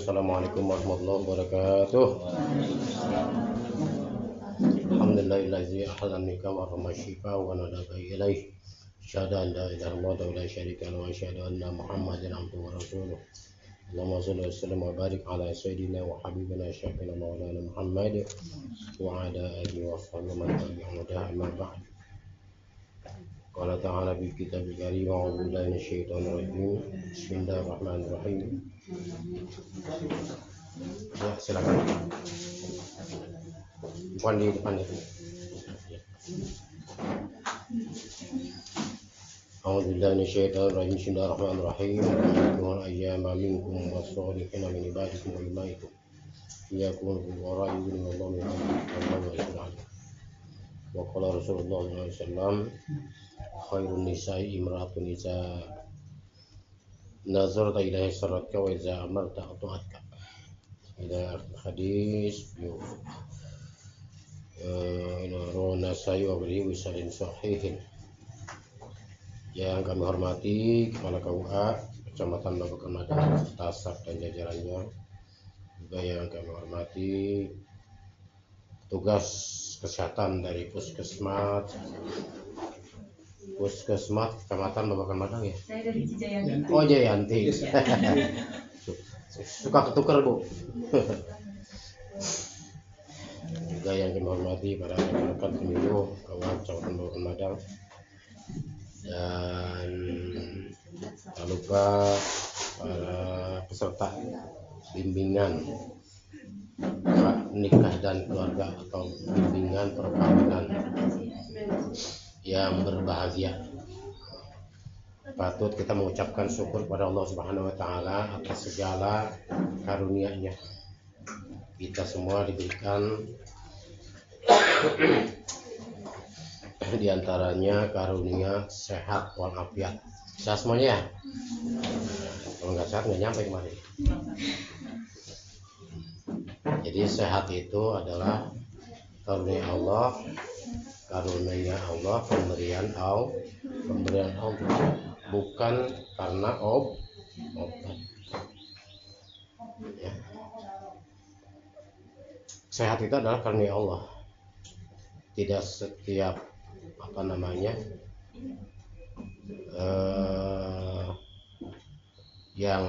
Assalamualaikum warahmatullahi wabarakatuh. Alhamdulillahillazi ahlan nikah wa ramasyifa wa nadaba ilaih. Asyhadu an la ilaha illallah wa la syarika lahu wa asyhadu anna Muhammadan abduhu wa rasuluh. Allahumma shalli wa sallim wa barik ala sayyidina wa habibina syafiina maulana Muhammad wa ala alihi wa sahbihi man tabi'ahum amma ba'd. Qala ta'ala bi kitabil karim wa a'udzu billahi minasyaitonir rajim. Bismillahirrahmanirrahim. Ya, silakan. Bukan di depan itu. A'udzu billahi minasyaitonir rajim. Bismillahirrahmanirrahim. Wa ayyama minkum was-salihin min ibadikum wa imaikum. Yakunu fuqara yughnihimullahu min fadlihi. Wa qala Rasulullah sallallahu alaihi wasallam, khairun nisa'i imra'atun iza nazarta ilaiha saratka wa iza amarta ata'atka. Ila hadis Rona sayu abri wisalin sahihin. Yang kami hormati Kepala KUA Kecamatan Babakan Madang, Tasab dan jajarannya. Juga yang kami hormati petugas kesehatan dari Puskesmas Kecamatan Babakan Madang ya. Saya dari Cijayanti. Oh, Jayanti. Suka ketukar, Bu. Juga yang kami hormati para rekan-rekan pemilu kawan Kecamatan Babakan Madang. Dan tak lupa para peserta bimbingan nikah dan keluarga atau bimbingan perkawinan yang berbahagia. Patut kita mengucapkan syukur kepada Allah Subhanahu wa taala atas segala karunia-Nya. Kita semua diberikan di antaranya karunia sehat walafiat. Sehat semuanya ya? Kalau nggak sehat nggak nyampe kemari. Jadi sehat itu adalah karunia Allah, pemberian Allah, bukan karena obat. Ya. Sehat itu adalah karunia Allah. Tidak setiap yang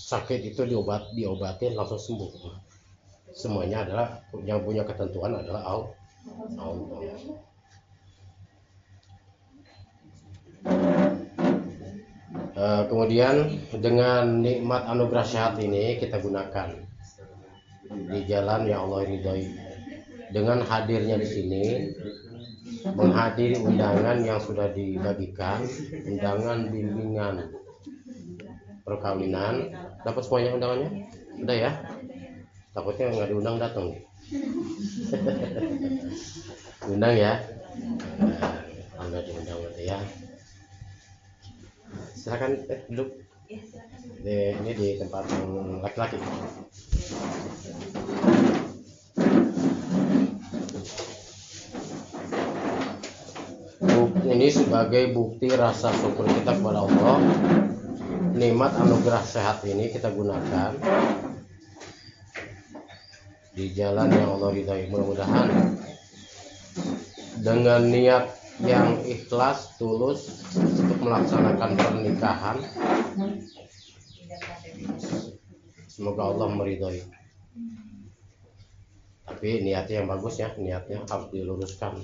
sakit itu diobatin langsung sembuh. Semuanya adalah yang punya ketentuan adalah Allah. Kemudian dengan nikmat anugerah sehat ini kita gunakan di jalan yang Allah ridhoi. Dengan hadirnya di sini, menghadiri undangan yang sudah dibagikan, undangan bimbingan perkawinan. Dapat semuanya undangannya? Udah ya? Takutnya nggak diundang datang. Undang ya? Nggak diundang berarti ya. Silakan duduk. Ini di tempat yang laki-laki. Ini sebagai bukti rasa syukur kita kepada Allah. Nikmat anugerah sehat ini kita gunakan di jalan yang Allah ridhai. Mudah-mudahan dengan niat yang ikhlas, tulus untuk melaksanakan pernikahan, semoga Allah meridhai. Tapi niatnya yang bagus ya, niatnya harus diluruskan.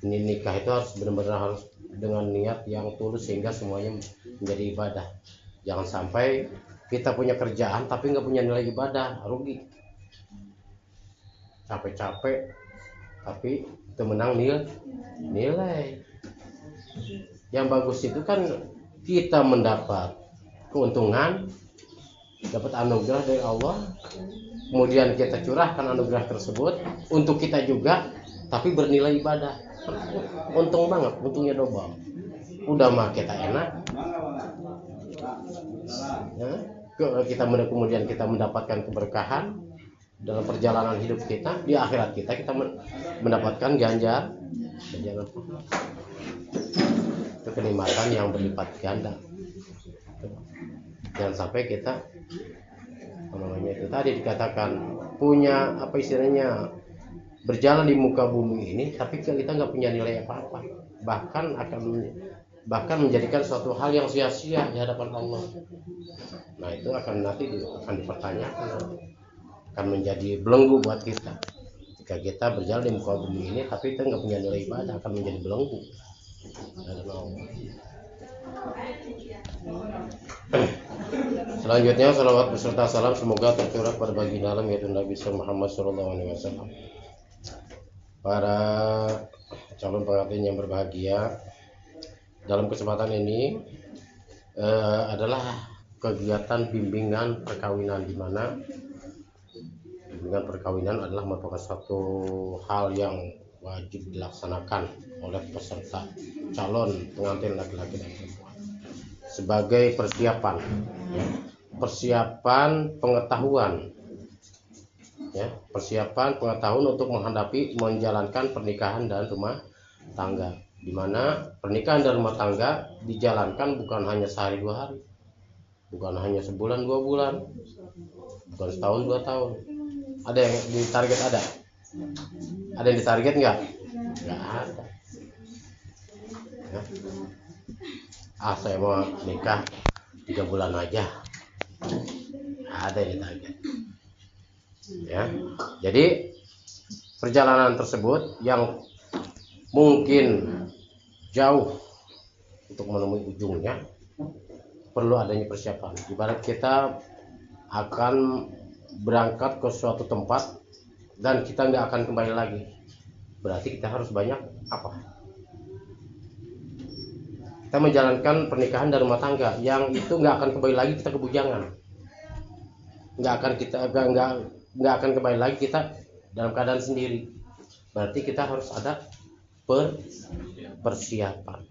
Ini nikah itu harus benar-benar harus dengan niat yang tulus sehingga semuanya menjadi ibadah. Jangan sampai kita punya kerjaan tapi nggak punya nilai ibadah, rugi. Capek-capek tapi itu menang nilai. Yang bagus itu kan kita mendapat keuntungan, dapat anugerah dari Allah, kemudian kita curahkan anugerah tersebut untuk kita juga, tapi bernilai ibadah. Untung banget, untungnya double. Udah mah kita enak, ya, kemudian kita mendapatkan keberkahan dalam perjalanan hidup kita. Di akhirat kita mendapatkan ganjaran itu kenikmatan yang berlipat ganda. Jangan sampai kita tadi dikatakan punya apa istilahnya, berjalan di muka bumi ini tapi kita nggak punya nilai apa-apa, bahkan menjadikan suatu hal yang sia-sia di hadapan Allah. Nah itu akan nanti akan dipertanyakan, akan menjadi belenggu buat kita. Jika kita berjalan di muka bumi ini tapi kita nggak punya nilai ibadah, akan menjadi belenggu. Selanjutnya salawat beserta salam semoga tercurah pada baginda alam yaitu Nabi Muhammad SAW. Para calon pengantin yang berbahagia, dalam kesempatan ini adalah kegiatan bimbingan perkawinan, di mana bimbingan perkawinan adalah merupakan satu hal yang wajib dilaksanakan oleh peserta calon pengantin laki-laki dan perempuan sebagai persiapan pengetahuan, persiapan pengetahuan untuk menjalankan pernikahan dan rumah tangga, di mana pernikahan dan rumah tangga dijalankan bukan hanya sehari dua hari, bukan hanya sebulan dua bulan, bukan setahun dua tahun. Ada yang ditarget? Ada yang ditarget nggak ada ya. Saya mau nikah 3 bulan aja, ada yang ditarget ya. Jadi perjalanan tersebut yang mungkin jauh untuk menemui ujungnya perlu adanya persiapan. Ibarat kita akan berangkat ke suatu tempat dan kita nggak akan kembali lagi, berarti kita harus banyak apa? Kita menjalankan pernikahan dan rumah tangga yang itu nggak akan kembali lagi kita kebujangan, nggak akan kembali lagi kita dalam keadaan sendiri. Berarti kita harus ada persiapan,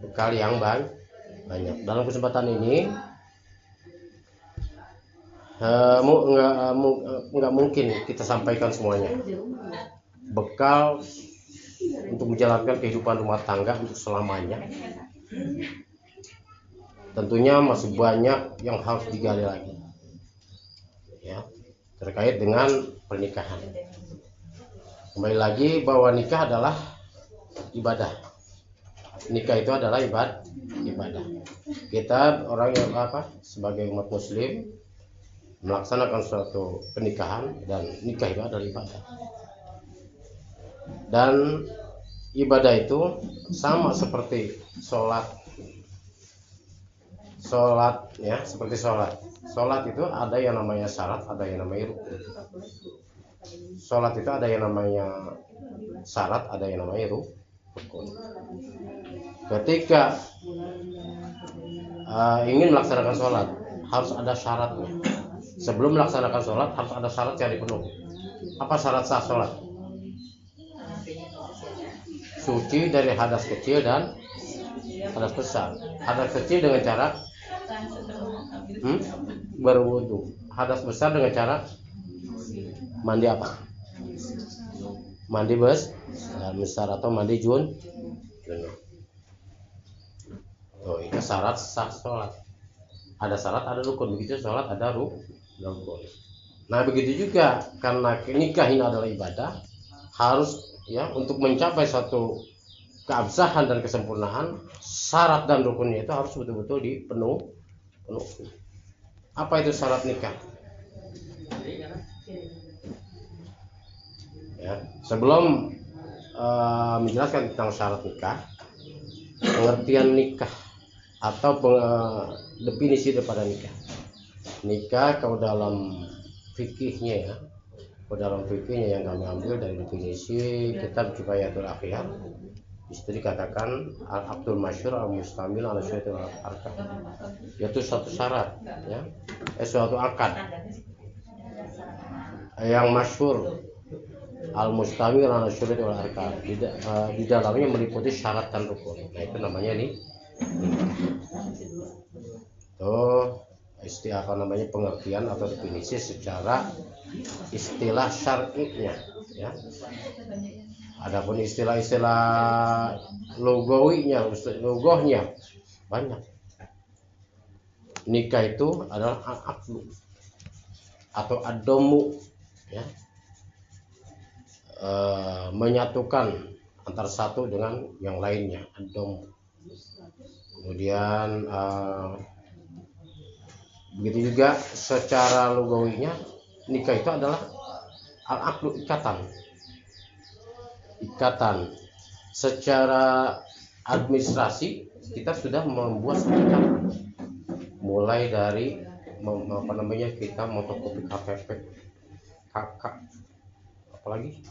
bekal yang banyak. Dalam kesempatan ini nggak mungkin kita sampaikan semuanya. Bekal untuk menjalankan kehidupan rumah tangga untuk selamanya tentunya masih banyak yang harus digali lagi ya, terkait dengan pernikahan. Kembali lagi bahwa nikah adalah ibadah. Nikah itu adalah ibadah. Kita orang yang sebagai umat muslim melaksanakan suatu pernikahan, dan nikah itu adalah ibadah. Dan ibadah itu sama seperti sholat ya, seperti sholat itu ada yang namanya syarat, ada yang namanya rukun. Sholat itu ada yang namanya syarat, ada yang namanya rukun. Ketika ingin melaksanakan sholat harus ada syaratnya. Sebelum melaksanakan sholat harus ada syarat yang dipenuhi. Apa syarat sah sholat? Suci dari hadas kecil dan hadas besar. Hadas kecil dengan cara berwudu. Hadas besar dengan cara mandi apa? Mandi besar atau mandi junub. Itu syarat sah sholat. Ada syarat, ada rukun. Begitu sholat ada rukun. Nah begitu juga karena nikah ini adalah ibadah, harus ya untuk mencapai satu keabsahan dan kesempurnaan, syarat dan rukunnya itu harus betul-betul dipenuhi. Apa itu syarat nikah? Ya, sebelum menjelaskan tentang syarat nikah, pengertian nikah atau definisi daripada nikah. Nikah kalau dalam fikihnya ya, yang kami ambil dari definisi kitab Kifayatul Akhyar, itu dikatakan al-aqdul masyhur al-mustamil ala syai'il arkan, yaitu suatu syarat ya, suatu akad yang masyhur al-mustamil ala syai'il arkan, di dalamnya meliputi syarat dan rukun. Nah itu namanya nih namanya pengertian atau definisi secara istilah syar'inya ya. Adapun istilah-istilah lughahnya banyak. Nikah itu adalah akad. atau ad-dhammu, ya, menyatukan antara satu dengan yang lainnya, ad-dhammu. Kemudian begitu juga secara lugawinya nikah itu adalah al-aqdu, ikatan. Secara administrasi kita sudah membuat satu ikatan, mulai dari kita fotokopi KTP kakak, apalagi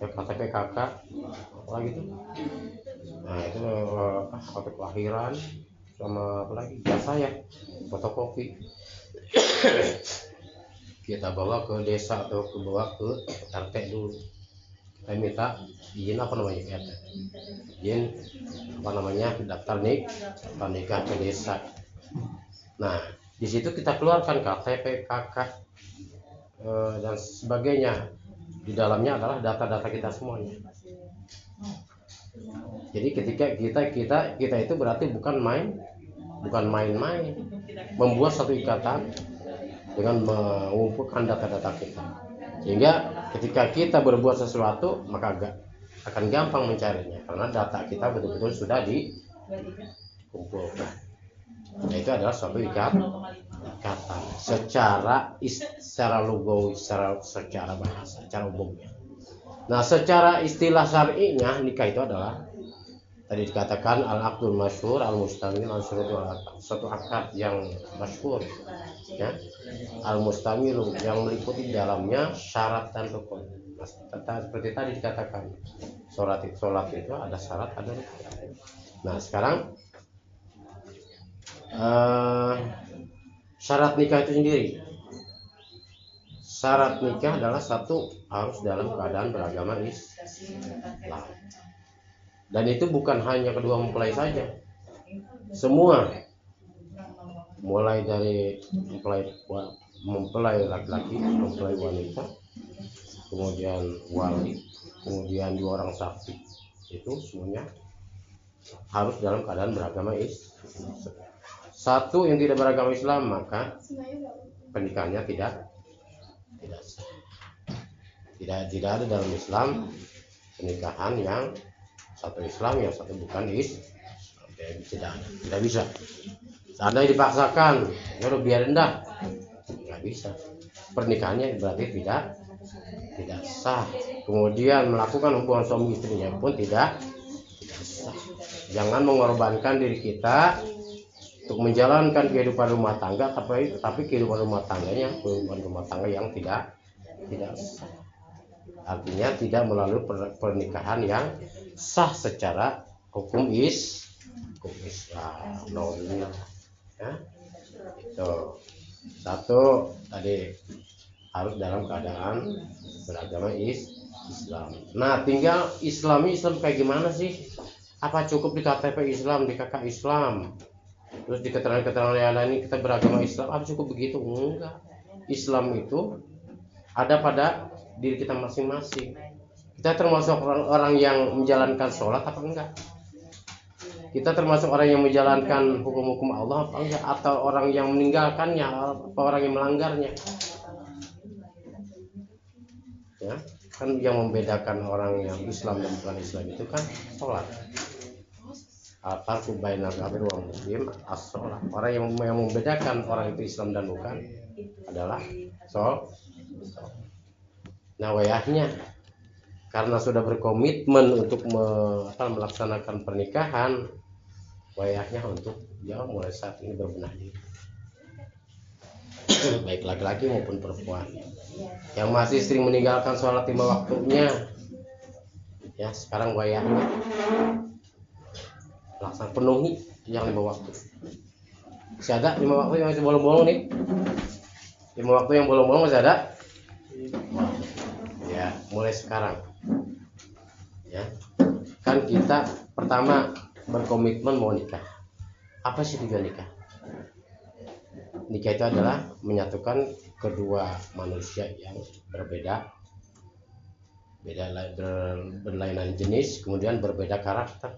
ya, KTP kakak, apalagi itu, nah itu akte kelahiran, sama apalagi jasa ya, fotokopi. Kita bawa ke desa atau bawa ke RT dulu, kita minta izin izin daftar nikah ke desa. Nah di situ kita keluarkan KTP kakak dan sebagainya. Di dalamnya adalah data-data kita semuanya. Jadi ketika kita itu berarti bukan main-main membuat satu ikatan dengan mengumpulkan data-data kita, sehingga ketika kita berbuat sesuatu maka akan gampang mencarinya karena data kita betul-betul sudah dikumpulkan. Nah itu adalah suatu ikatan secara lugawi, secara bahasa, secara umumnya. Nah secara istilah syar'inya nikah itu adalah tadi dikatakan al-aqdul masyhur al-mustamil al-syurutul akad, suatu akad yang masyhur, ya, al-mustamil yang meliputi dalamnya syarat dan rukun. Seperti tadi dikatakan sholat itu ada syarat, ada rukun. Nah sekarang syarat nikah itu sendiri. Syarat nikah adalah satu, harus dalam keadaan beragama Islam. Dan itu bukan hanya kedua mempelai saja, semua, mulai dari mempelai laki-laki, mempelai wanita, kemudian wali, kemudian dua orang saksi, itu semuanya harus dalam keadaan beragama Islam. Satu yang tidak beragama Islam maka pernikahannya tidak sah. Tidak ada dalam Islam pernikahan yang satu Islam yang satu bukan Islam, tidak bisa. Seandainya dipaksakan, ya biarin dah, nggak bisa. Pernikahannya berarti tidak sah. Kemudian melakukan hubungan suami istrinya pun tidak sah. Jangan mengorbankan diri kita untuk menjalankan kehidupan rumah tangga, tapi kehidupan rumah tangga yang tidak sah. Artinya tidak melalui pernikahan yang sah secara hukum Islam. Ya, itu satu tadi harus dalam keadaan beragama Islam. Nah tinggal Islam kayak gimana sih? Apa cukup di KTP Islam, di KK Islam, terus di keterangan-keterangan yang lain kita beragama Islam, apa cukup begitu? Enggak. Islam itu ada pada diri kita masing-masing. Kita termasuk orang yang menjalankan sholat apa enggak? Kita termasuk orang yang menjalankan hukum-hukum Allah apa enggak? Atau orang yang meninggalkannya, atau orang yang melanggarnya? Ya, kan yang membedakan orang yang Islam dan bukan Islam itu kan sholat. Al-farqu bainal kafir wal muslim as-sholat. Orang yang membedakan orang itu Islam dan bukan adalah sholat. Nah wayahnya karena sudah berkomitmen untuk melaksanakan pernikahan, wayahnya untuk dia mulai saat ini berbenah diri, baik laki-laki maupun perempuan yang masih sering meninggalkan sholat 5 waktunya, ya sekarang wayahnya laksanakan penuhi yang 5 waktu. Masih ada 5 waktu yang masih bolong-bolong nih, 5 waktu yang bolong-bolong masih ada. Ya mulai sekarang, ya kan kita pertama berkomitmen mau nikah. Apa sih tujuan nikah? Nikah itu adalah menyatukan kedua manusia yang berlainan jenis, kemudian berbeda karakter,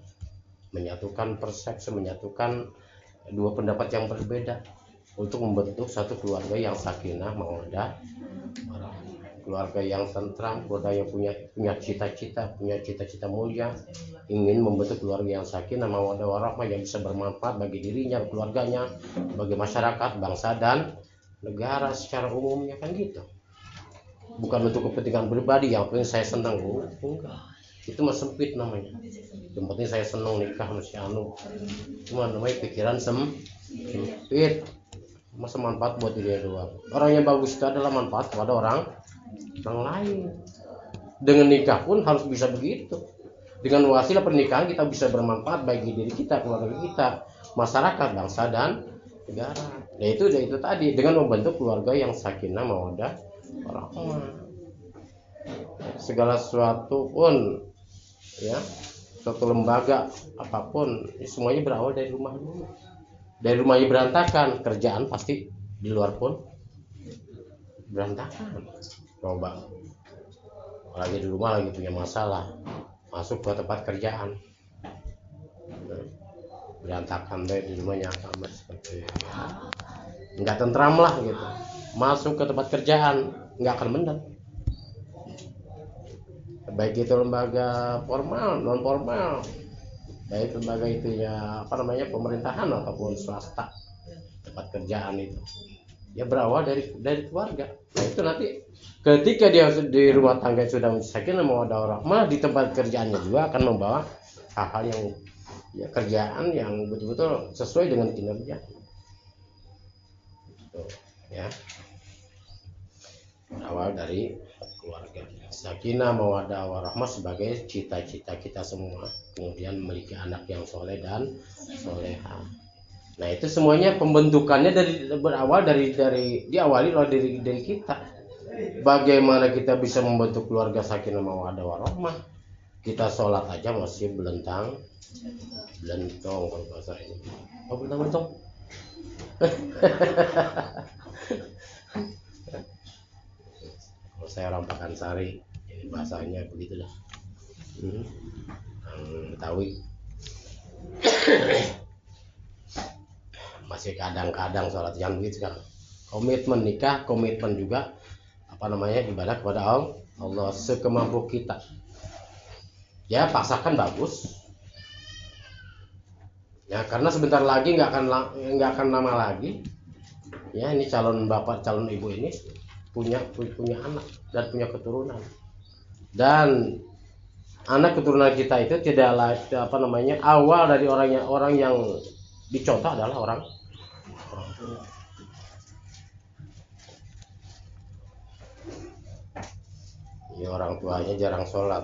menyatukan persepsi, menyatukan dua pendapat yang berbeda untuk membentuk satu keluarga yang sakinah mawaddah warahmah, keluarga yang tentram, keluarga yang punya cita-cita mulia, ingin membentuk keluarga yang sakinah mawaddah warahmah yang bisa bermanfaat bagi dirinya, keluarganya, bagi masyarakat, bangsa dan negara secara umumnya, kan gitu. Bukan untuk kepentingan pribadi yang penting saya senang, enggak, itu mah sempit namanya. Yang penting saya senang nikah sama si anu, cuma namanya pikiran sempit, masa manfaat buat diri doang. Orang yang bagus itu adalah manfaat kepada orang lain. Dengan nikah pun harus bisa begitu. Dengan wasilah pernikahan kita bisa bermanfaat bagi diri kita, keluarga kita, masyarakat, bangsa dan negara. Nah itu tadi, dengan membentuk keluarga yang sakinah mawaddah warahmah. Segala sesuatu pun ya, suatu lembaga apapun semuanya berawal dari rumah dulu. Dari rumahnya berantakan, kerjaan pasti di luar pun berantakan. Coba lagi di rumah lagi punya masalah, masuk ke tempat kerjaan berantakan deh di rumahnya, sama seperti nggak tentram lah gitu. Masuk ke tempat kerjaan nggak akan benar, baik itu lembaga formal non formal, baik lembaga itu ya pemerintahan ataupun swasta. Tempat kerjaan itu ya berawal dari keluarga. Nah itu nanti ketika dia di rumah tangga sudah sakinah mawaddah warahmah, di tempat kerjaannya juga akan membawa hal-hal yang ya, kerjaan yang betul-betul sesuai dengan kinerja gitu, ya. Berawal dari keluarga, sakinah mawaddah warahmah sebagai cita-cita kita semua, kemudian memiliki anak yang soleh dan soleha. Nah itu semuanya pembentukannya berawal dari diawali oleh dari kita. Bagaimana kita bisa membentuk keluarga sakinah mawaddah warahmah? Kita sholat aja masih belentong kalau bahasa ini. Oh belentong. Kalau saya orang Pakansari, ini bahasanya begitulah. Betawi. Masih kadang-kadang sholat yang begitu kan. Komitmen nikah, komitmen juga ibadah kepada Allah sekemampu kita. Ya paksakan bagus. Ya karena sebentar lagi nggak akan lama lagi. Ya ini calon bapak calon ibu ini punya anak dan punya keturunan. Dan anak keturunan kita itu tidaklah awal dari orang yang dicontoh adalah orang tua. Ya orang tuanya jarang sholat,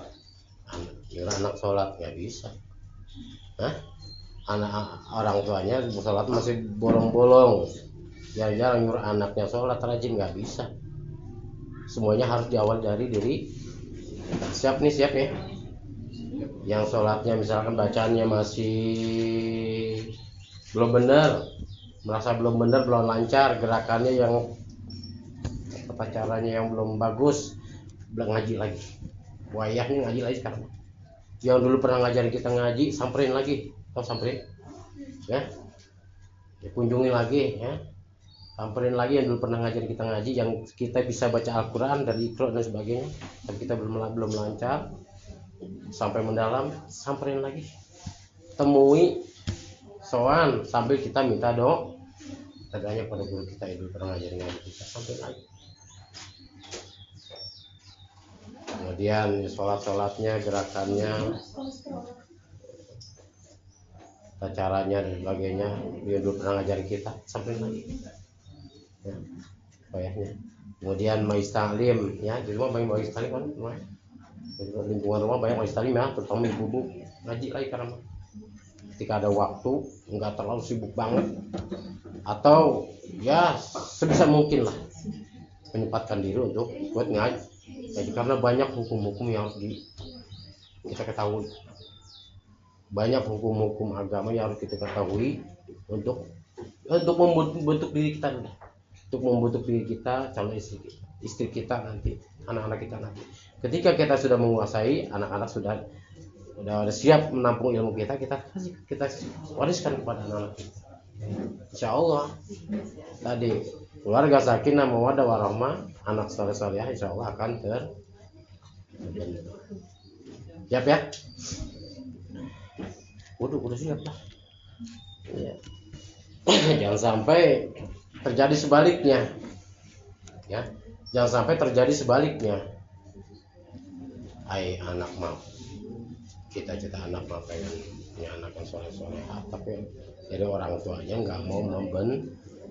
anak sholat nggak bisa. Orang tuanya sholat masih bolong-bolong, jarang nyuruh anaknya sholat rajin, nggak bisa. Semuanya harus diawal dari diri. Siap ya. Yang sholatnya misalkan bacaannya masih belum benar, merasa belum benar, belum lancar, gerakannya yang caranya yang belum bagus, ngaji lagi. Wayahnya ngaji lagi sekarang. Yang dulu pernah ngajarin kita ngaji, samperin lagi. Samperin ya, kunjungi lagi ya, samperin lagi yang dulu pernah ngajarin kita ngaji, yang kita bisa baca Al-Quran dari Iqra dan sebagainya, tapi kita belum lancar sampai mendalam, samperin lagi, temui, sowan, sambil kita minta doa teganya pada guru kita yang dulu pernah ngajarin ngaji kita, samperin lagi. Kemudian sholatnya, gerakannya, caranya dan sebagainya dia dulu pernah ngajarin kita, sampai lagi ya, bayahnya. Kemudian majlis taklim ya, di rumah banyak majlis taklim kan, lingkungan rumah banyak majlis taklim ya, terutama ibu-ibu ngaji lagi karena ketika ada waktu, nggak terlalu sibuk banget, atau ya sebisa mungkin lah menyempatkan diri untuk ikut ngaji. Jadi karena banyak hukum-hukum yang harus kita ketahui, banyak hukum-hukum agama yang harus kita ketahui untuk membentuk diri kita dulu, untuk membentuk diri kita, calon istri kita nanti, anak-anak kita nanti. Ketika kita sudah menguasai, anak-anak sudah siap menampung ilmu kita wariskan kepada anak-anak kita. Insya Allah tadi keluarga sakinah mawaddah warahmah, anak saleh-salehah insya Allah akan terbentuk. Siap ya? Udah siap lah. Ya. Jangan sampai terjadi sebaliknya. Ya, jangan sampai terjadi sebaliknya. Hai anak mah, cita-cita anak mah pengen punya anak yang soleh-solehah, tapi dari orang tuanya nggak mau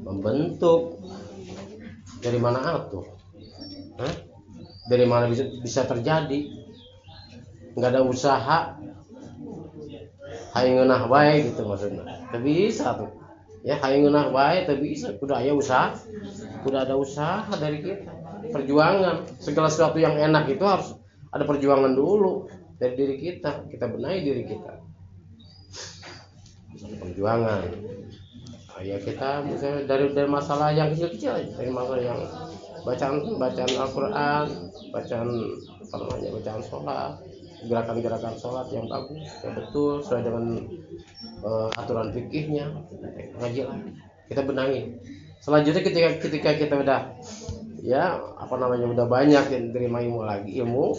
membentuk. Dari mana tuh? Dari mana bisa terjadi? Nggak ada usaha, hai ngeunah bae gitu maksudnya. Tapi bisa tuh. Ya, hai ngeunah bae tapi bisa. Udah ada usaha dari kita. Perjuangan. Segala sesuatu yang enak itu harus ada perjuangan dulu dari diri kita. Kita benahi diri kita. Perjuangan. Ya kita misalnya dari masalah yang kecil-kecil aja, dari masalah yang bacaan Al-Qur'an, bacaan sholat, gerakan-gerakan sholat yang bagus, yang betul sesuai dengan aturan fikihnya, ngaji lagi. Kita benahi. Selanjutnya ketika kita udah udah banyak yang terima ilmu,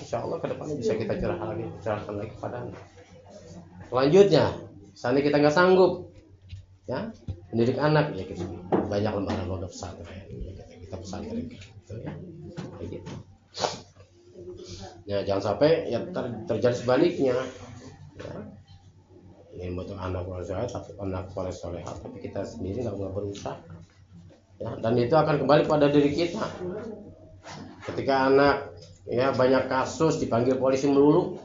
insya Allah kedepannya bisa kita cerahkan lagi kepada anak. Selanjutnya, saat kita nggak sanggup, ya mendidik anak, ya kita banyak lembaga pesantren, kita pesantren gitu ya, kayak gitu. Ya jangan sampai ya terjadi sebaliknya. Ya. Ingin bentuk anak soleh-solehah, tapi kita sendiri nggak berusaha. Ya, dan itu akan kembali pada diri kita. Ketika anak ya banyak kasus dipanggil polisi melulu,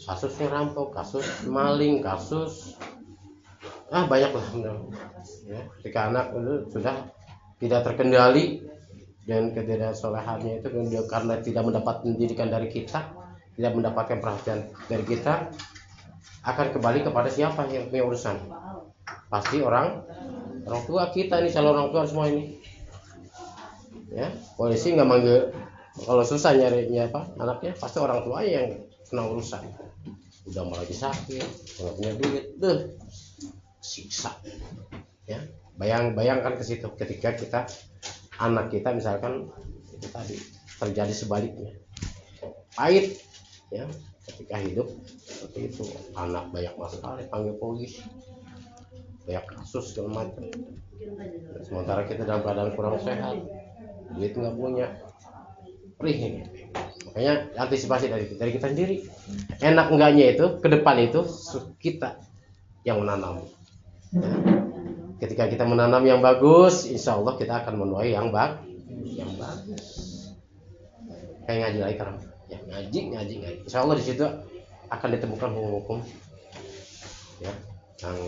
kasusnya rampok, kasus maling, kasus banyak lah. Ya, ketika anak itu sudah tidak terkendali dan ketidaksolehannya itu karena tidak mendapat pendidikan dari kita, tidak mendapatkan perhatian dari kita, akan kembali kepada siapa yang punya urusan? Pasti orang tua kita ini, calon orang tua semua ini. Ya, polisi nggak manggil kalau susah nyarinya anaknya, pasti orang tua yang kena urusan. Udah mau lagi sakit, nggak punya duit, siksa. Ya, bayangkan ke situ ketika anak kita misalkan itu tadi terjadi sebaliknya, pahit. Ya, ketika hidup seperti itu, anak banyak masalah panggil polisi, banyak kasus segala macam. Sementara kita dalam keadaan kurang sehat, duit nggak punya, perih. Makanya antisipasi dari kita sendiri. Enak enggaknya itu ke depan itu kita yang menanam. Ya. Ketika kita menanam yang bagus, insya Allah kita akan menuai yang bagus. Kayak ngaji lagi kan? Ya, ngaji. Insya Allah di situ akan ditemukan hukum-hukum ya yang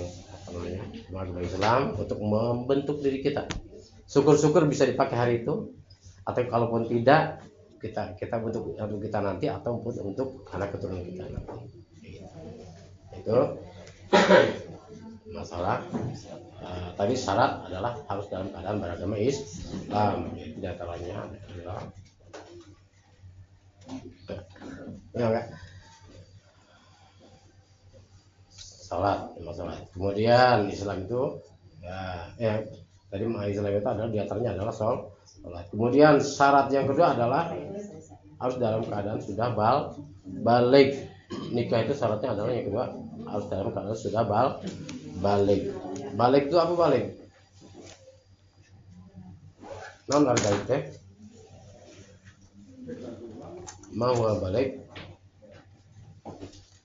agama Islam untuk membentuk diri kita. Syukur-syukur bisa dipakai hari itu, atau kalaupun tidak kita bentuk untuk kita nanti, atau untuk anak keturunan kita nanti. Itu masalah. Tadi syarat adalah harus dalam keadaan beragama Islam. Di antaranya adalah salat. Kemudian Islam itu tadi Islam itu adalah di antaranya adalah salat. Kemudian syarat yang kedua adalah harus dalam keadaan sudah balik. Nikah itu syaratnya adalah yang kedua harus dalam keadaan sudah balik. Balik itu apa balik? Non arbaik teh. Mau balik.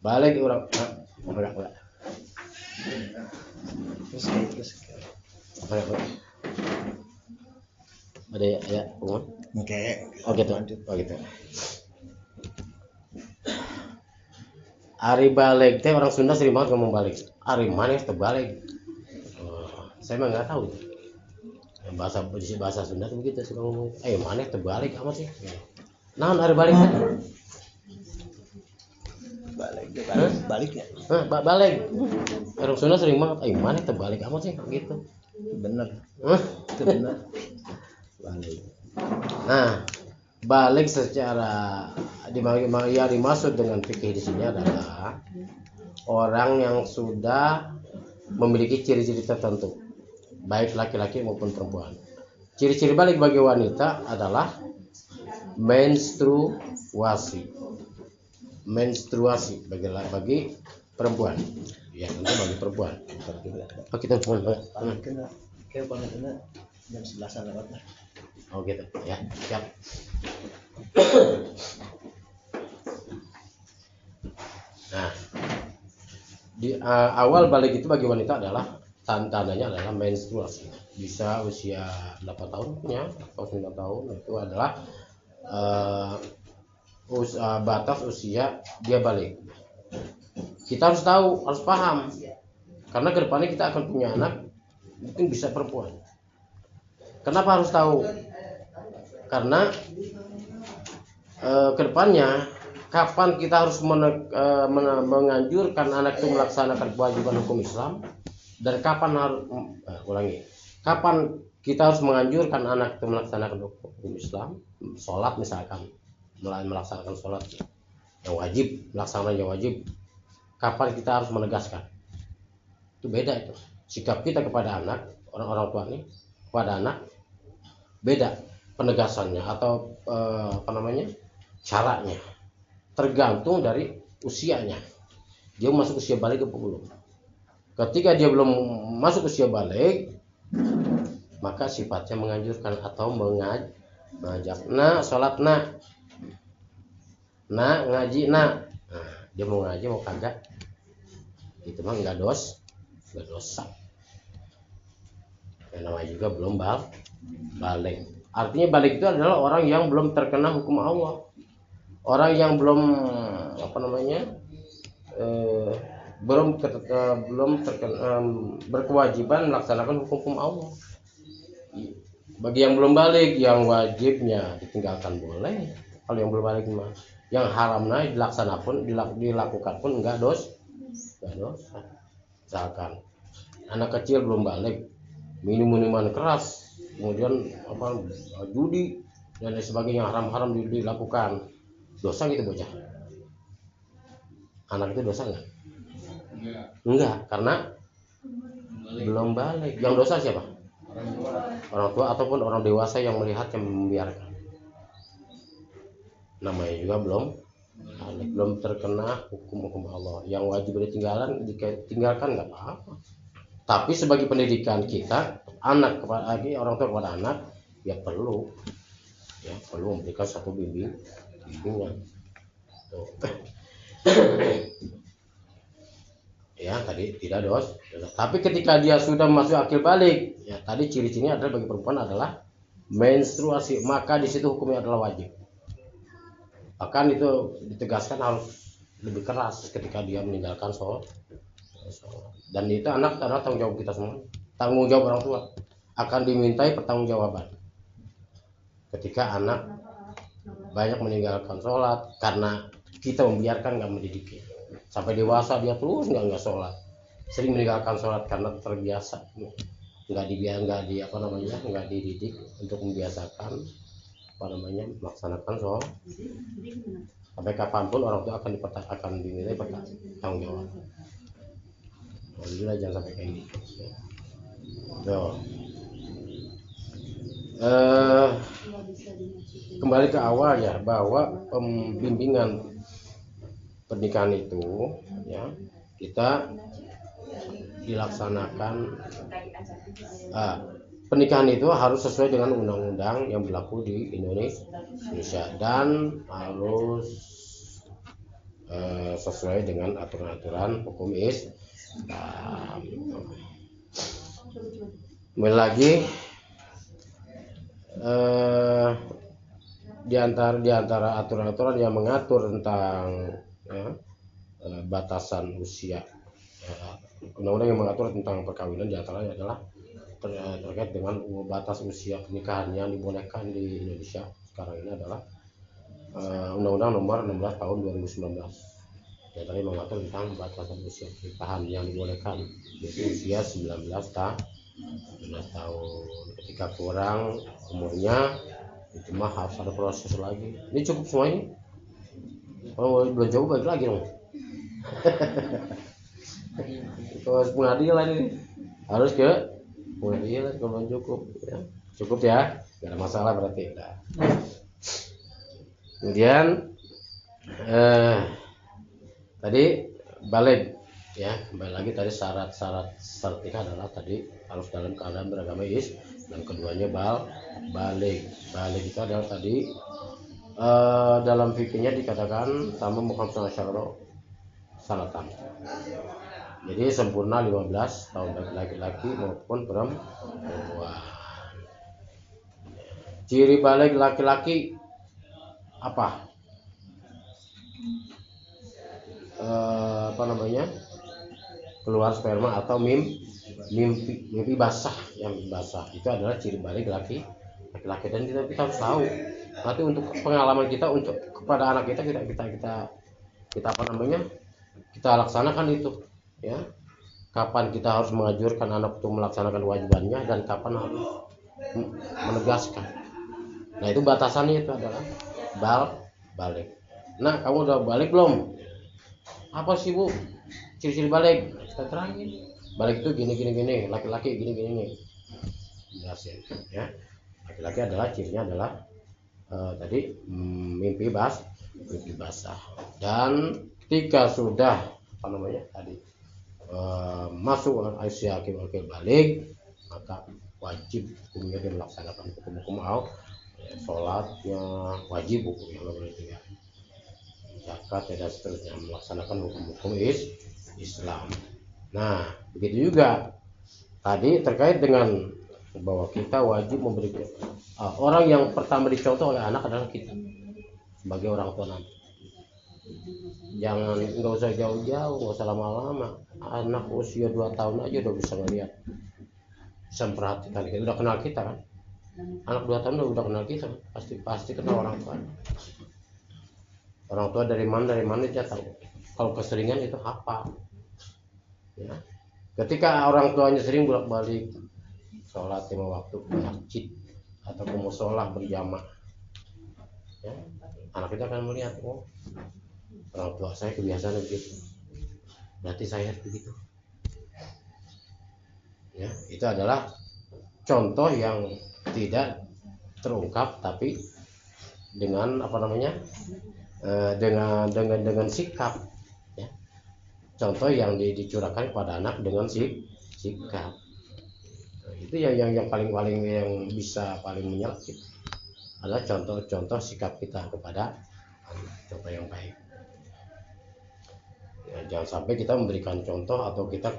Balik orang enggak. Terus. Ada ya, umum? Oke. Oh gitu. Ari balik teh orang Sunda sering banget ngomong balik. Ari mana terbalik? Saya mah nggak tahu. Bahasa Sunda tuh begitu suka ngomong. Mana terbalik amat sih? Nah, ari balik. Balik ya? Balik. Orang Sunda sering banget. Mana terbalik amat sih gitu. Bener. Itu bener. Balik. Nah, balik secara dimaksud dengan fikih di sini adalah orang yang sudah memiliki ciri-ciri tertentu, baik laki-laki maupun perempuan. Ciri-ciri balik bagi wanita adalah menstruasi bagi perempuan. Ya, tentu bagi perempuan. Oh, kita Kayak banget ini jam 11-an lewat lah. Oh gitu, ya, siap. Nah, di awal balik itu bagi wanita adalah tandanya adalah menstruasi. Bisa usia 8 tahun ya, atau 9 tahun itu adalah batas usia dia balik. Kita harus tahu, harus paham, karena kedepannya kita akan punya anak mungkin bisa perempuan. Kenapa harus tahu? Karena kedepannya kapan kita harus menganjurkan anak itu melaksanakan kewajiban hukum Islam, dan kapan harus kapan kita harus menganjurkan anak itu melaksanakan hukum Islam, sholat misalkan, melaksanakan sholat yang wajib, melaksanakan yang wajib, kapan kita harus menegaskan. Itu beda itu sikap kita kepada anak, orang tua ini kepada anak beda penegasannya atau caranya, tergantung dari usianya. Dia masuk usia balik atau belum. Ketika dia belum masuk usia balik, maka sifatnya menganjurkan atau mengajak, nak sholat nak ngaji nak. Nah, dia mau ngaji mau kagak, itu mah nggak dosa. Yang namanya juga belum balik. Artinya balik itu adalah orang yang belum terkena hukum Allah, orang yang belum berkewajiban melaksanakan hukum Allah. Bagi yang belum balik, yang wajibnya ditinggalkan boleh. Kalau yang belum balik mah, yang haramnya dilakukan pun enggak dosa. Misalkan anak kecil belum balik, minum minuman keras, kemudian judi dan lain sebagainya, haram-haram dilakukan, dosa gitu bocah. Anak itu dosa enggak? Enggak, karena belum balik. Yang dosa siapa? Orang tua ataupun orang dewasa yang melihat, yang membiarkan. Namanya juga belum terkena hukum Allah. Yang wajib ditinggalkan nggak apa-apa. Tapi sebagai pendidikan kita, anak kepada orang tua kepada anak, ya perlu memberikan satu bimbingan. Ya tadi tidak dosa. Tapi ketika dia sudah masuk akil balik, ya tadi ciri-cirinya adalah bagi perempuan adalah menstruasi, maka di situ hukumnya adalah wajib. Bahkan itu ditegaskan harus lebih keras ketika dia meninggalkan sholat. Dan itu anak adalah tanggung jawab kita semua, tanggung jawab orang tua, akan dimintai pertanggungjawaban ketika anak banyak meninggalkan sholat karena kita membiarkan, nggak mendidiknya. Sampai dewasa dia terus nggak sholat, sering meninggalkan sholat karena terbiasa, nggak dididik untuk membiasakan melaksanakan sholat. Sampai kapanpun orang tua akan dimintai tanggung jawab. Alhamdulillah, jangan sampai kayak gitu. Kembali ke awal ya, bahwa pembimbingan pernikahan itu ya kita dilaksanakan, pernikahan itu harus sesuai dengan undang-undang yang berlaku di Indonesia dan harus sesuai dengan aturan-aturan hukum Islam. Lagi di antara aturan-aturan yang mengatur tentang batasan usia, undang-undang yang mengatur tentang perkawinan diantaranya adalah terkait dengan batas usia pernikahan yang dibolehkan di Indonesia sekarang ini adalah Undang-Undang Nomor 16 Tahun 2019. Yang tadi mengatur tentang batasan usia pernikahan yang dibolehkan, yaitu usia 19 tahun. Ketika kurang umurnya, itu mah harus ada proses lagi. Ini cukup semuanya. Kalau belum cukup balik lagi dong. Ke pengadilan ini harus ke pengadilan kalau cukup ya, nggak ada masalah berarti. Nah. Kemudian tadi balik ya, kembali lagi tadi syarat nikah adalah tadi harus dalam keadaan beragama dan keduanya balik itu adalah tadi dalam fikihnya dikatakan sama Muhammad sallallahu sanatan. Jadi sempurna 15 tahun bagi laki-laki maupun perempuan. Ciri balik laki-laki apa? Apa namanya? Keluar sperma atau mimpi basah. Yang basah itu adalah ciri balik laki-laki, dan kita harus tahu. Nanti untuk pengalaman kita, untuk kepada anak kita apa namanya? Kita laksanakan itu, ya. Kapan kita harus menganjurkan anak untuk melaksanakan wajibannya dan kapan harus menegaskan. Nah, itu batasannya itu adalah balik. Nah, kamu udah balik belum? Apa sih Bu ciri-ciri balik? Kita terangin. Balik itu gini, laki-laki gini. Jelasin, ya. Laki-laki adalah cirinya adalah tadi mimpi basah. Dan ketika sudah apa namanya tadi masuk usia akil balik, maka wajib hukumnya dia melaksanakan hukum sholatnya wajib hukumnya, nggak boleh tinggal zakat dan seterusnya, melaksanakan hukum Islam. Nah, begitu juga tadi terkait dengan bahwa kita wajib memberi orang yang pertama dicontoh oleh anak adalah kita sebagai orang tua nanti. Jangan, nggak usah jauh-jauh, nggak usah lama-lama. Anak usia 2 tahun aja udah bisa ngeliat, bisa memperhatikan, kita udah kenal kita kan. Anak 2 tahun udah kenal kita, pasti kenal orang tua. Orang tua dari mana dia tahu. Kalau keseringan itu apa? Ya. Ketika orang tuanya sering bolak-balik sholat 5 waktu ke masjid atau ke musola berjamaah, ya, anak kita akan melihat, oh, orang tua saya kebiasaan begitu, berarti saya begitu. Ya, itu adalah contoh yang tidak terungkap, tapi dengan apa namanya, dengan sikap, ya. Contoh yang dicurahkan kepada anak dengan sikap. Nah, itu yang paling yang bisa paling menyelesaikan adalah contoh sikap kita kepada anak, contoh yang baik. Ya, jangan sampai kita memberikan contoh atau kita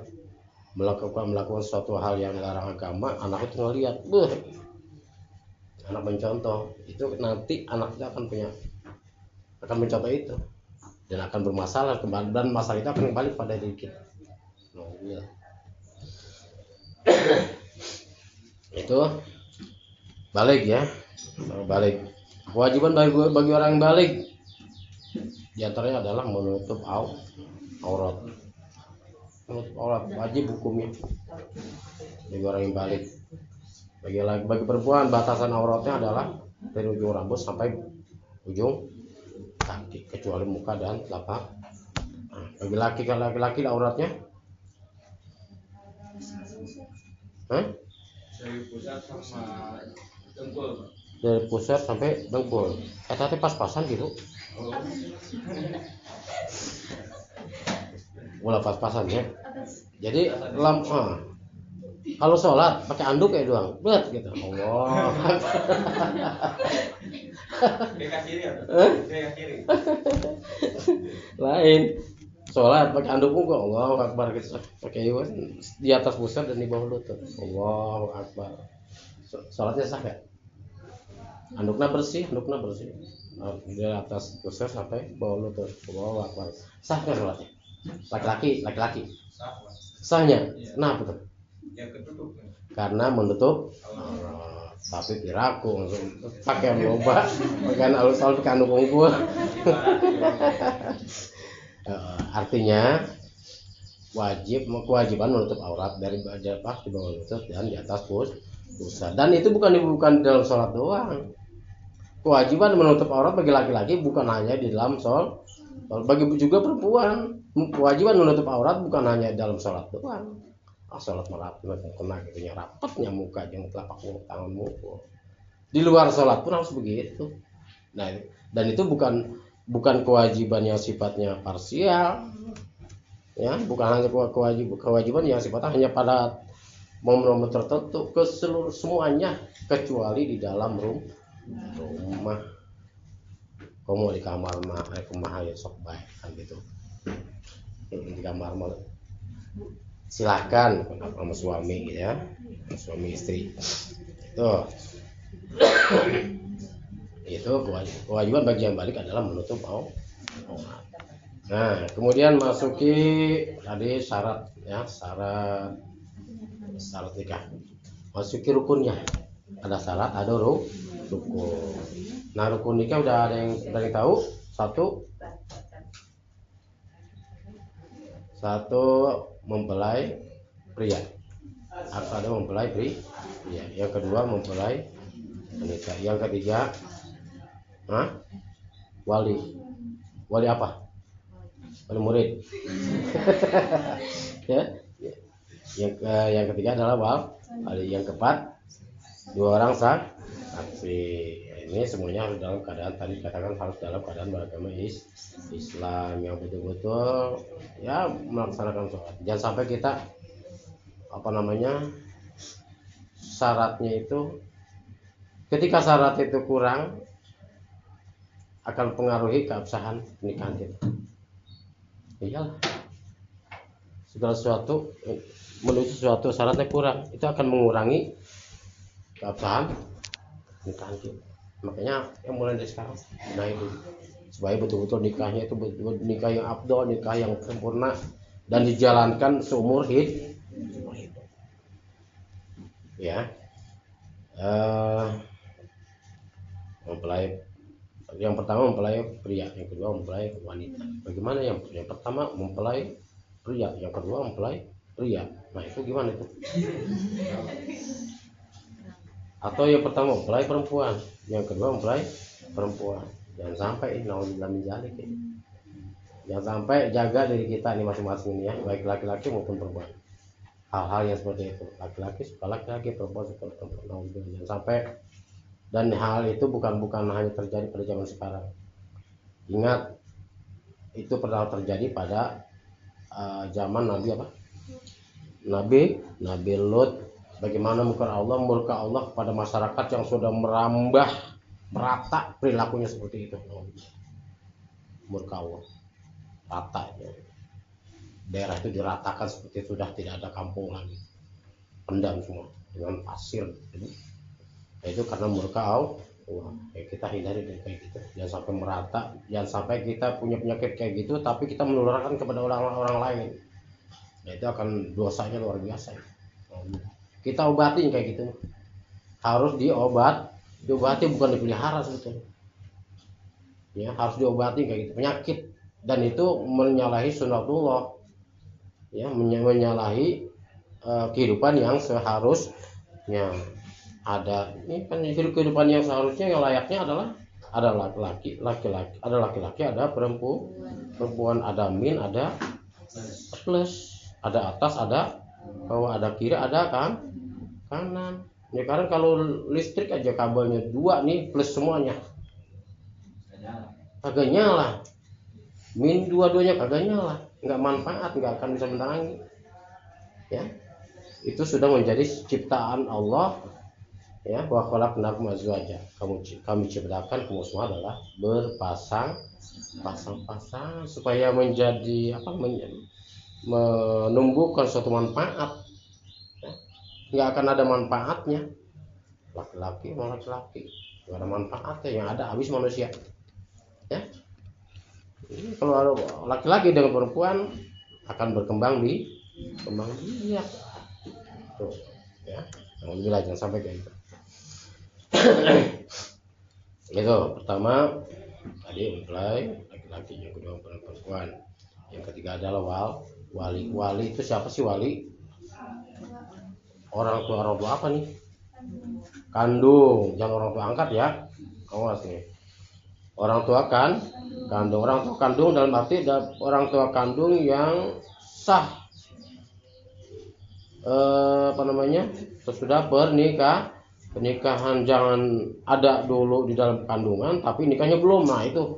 melakukan suatu hal yang dilarang agama, anak itu ngelihat, anak mencontoh, itu nanti anak kita akan mencontoh itu dan akan bermasalah kembali, dan masalah itu akan kembali pada diri kita. Itu balik ya, balik. Kewajiban bagi orang yang balik diantaranya adalah menutup aurat. Menutup aurat wajib hukumnya bagi orang yang balik. Bagi perempuan batasan auratnya adalah dari ujung rambut sampai ujung kaki, kecuali muka dan telapak. Nah, bagi laki-laki auratnya dari pusat sampai dengkul. Tapi pas-pasan gitu. Mulai pas-pasan ya. Jadi kalau sholat pakai anduk kayak doang, berat gitu. Allah. Lain. Sholat pakai anduk kok, Allahu Akbar gitu. Pakai di atas pusat dan di bawah lutut. Allahu Akbar. Sholatnya sah ya? Anduknya bersih. Di atas pusat sampai bawah lutut. Allahu Akbar. Sah kan sholatnya? Laki-laki. Sahnya? Kenapa tuh? Karena menutup. Tapi piraku pakai loba, pakai alus-alus pakai anduk unggul. Artinya kewajiban menutup aurat dari di bawah lutut dan di atas pusat. Dan itu bukan dalam sholat doang. Kewajiban menutup aurat bagi laki-laki bukan hanya di dalam Bagi juga perempuan, kewajiban menutup aurat bukan hanya dalam sholat doang. Sholat malah kena gitu rapatnya muka jeung telapak tanganmu. Di luar sholat pun harus begitu. Nah, dan itu bukan kewajiban yang sifatnya parsial, ya, bukan hanya kewajiban yang sifatnya hanya pada momen-momen tertentu, ke seluruh semuanya, kecuali di dalam rumah. Kamu di kamar mah kumaha ya sok bae kan gitu. Di kamar mah silahkan sama suami gitu ya, suami istri. Itu kewajiban bagi yang balik adalah menutup aurat. Nah, kemudian masuki tadi syarat ya, syarat nikah. Masuki rukunnya. Ada syarat, ada rukun. Nah, rukun nikah udah ada yang tahu? Satu mempelai pria. Harus ada mempelai pria. Yang kedua mempelai wanita. Yang ketiga wali. Wali apa? Wali murid. Ya. Yang ketiga adalah wali. Yang keempat dua orang saksi. Ini semuanya harus dalam keadaan, tadi katakan harus dalam keadaan beragama Islam yang betul-betul ya melaksanakan sholat. Jangan sampai kita syaratnya itu, ketika syarat itu kurang akan pengaruhi keabsahan pernikahan kita. Iyalah, segala sesuatu menuju sesuatu syaratnya kurang, itu akan mengurangi keabsahan pernikahan kita. Makanya yang mulai dari sekarang, nah itu supaya betul-betul nikahnya itu betul nikah yang afdol, nikah yang sempurna dan dijalankan seumur hidup. Ya, mempelai yang pertama mempelai pria, yang kedua mempelai wanita. Bagaimana yang pertama mempelai pria, yang kedua mempelai pria. Nah itu gimana itu? Atau yang pertama mempelai perempuan, yang kedua mempelai perempuan. Jangan sampai naudzubillah min dzalik. Jangan sampai jaga diri kita ini masing-masing ya, baik laki-laki maupun perempuan. Hal-hal yang seperti itu, laki-laki suka laki-laki, perempuan suka perempuan. Naudzubillah, jangan sampai. Dan hal itu bukan hanya terjadi pada zaman sekarang. Ingat, itu pernah terjadi pada zaman Nabi Lut. Bagaimana murka Allah kepada masyarakat yang sudah merata perilakunya seperti itu. Murka Allah rata ya. Daerah itu diratakan seperti itu, sudah tidak ada kampung lagi, pendam semua dengan pasir. Nah, itu karena murka Allah. Kita hindari dari kayak gitu, jangan sampai merata, jangan sampai kita punya penyakit kayak gitu tapi kita menularkan kepada orang lain. Nah, itu akan dosanya luar biasa. Kita obatin kayak gitu, harus diobati bukan dipelihara sebetulnya. Ya, harus diobati kayak gitu penyakit, dan itu menyalahi sunnatullah. Ya, menyalahi kehidupan yang seharusnya ada. Ini kan kehidupan yang seharusnya yang layaknya adalah ada laki-laki, ada perempuan, ada min, ada plus, ada atas, ada bawah, ada kiri, ada kanan. Ya karena kalau listrik aja kabelnya 2 nih plus semuanya kagak nyala, min dua-duanya kagak nyala, nggak manfaat, nggak akan bisa menerangi. Ya, itu sudah menjadi ciptaan Allah. Ya, wa khalaqnakum azwaja, kami ciptakan kamu semua adalah berpasang-pasang supaya menjadi menumbuhkan suatu manfaat. Nggak akan ada manfaatnya laki-laki sama laki-laki, nggak ada manfaatnya, yang ada habis manusia. Ya, ini kalau ada laki-laki dengan perempuan akan berkembang biak. Tuh, ya, alhamdulillah, jangan sampai kayak gitu. Itu pertama tadi mempelai laki-laki, yang kedua mempelai perempuan, yang ketiga adalah wali. Wali itu siapa sih wali? Orang tua apa nih? Kandung, jangan orang tua angkat ya. Awas nih. orang tua kandung. Orang tua kandung dalam arti orang tua kandung yang sah sesudah pernikahan. Jangan ada dulu di dalam kandungan tapi nikahnya belum. Nah itu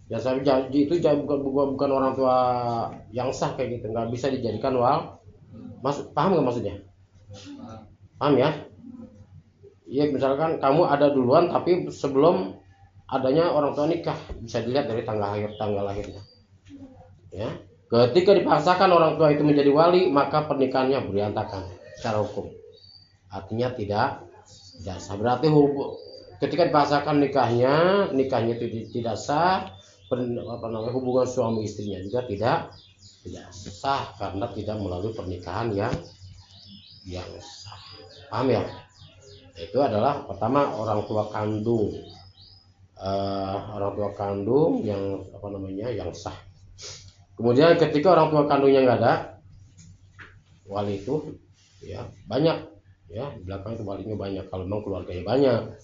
ya, saya itu bukan orang tua yang sah kayak gitu, nggak bisa dijadikan paham nggak maksudnya? Paham ya? Iya, misalkan kamu ada duluan tapi sebelum adanya orang tua nikah, bisa dilihat dari tanggal lahirnya. Ya, ketika dipaksakan orang tua itu menjadi wali, maka pernikahannya berantakan secara hukum. Artinya tidak sah. Berarti ketika dipaksakan nikahnya itu tidak sah. Hubungan suami istrinya juga tidak sah karena tidak melalui pernikahan yang sah. Paham ya? Itu adalah pertama orang tua kandung. Orang tua kandung yang yang sah. Kemudian ketika orang tua kandungnya nggak ada, wali itu ya banyak ya, di belakang itu walinya banyak kalau memang keluarganya banyak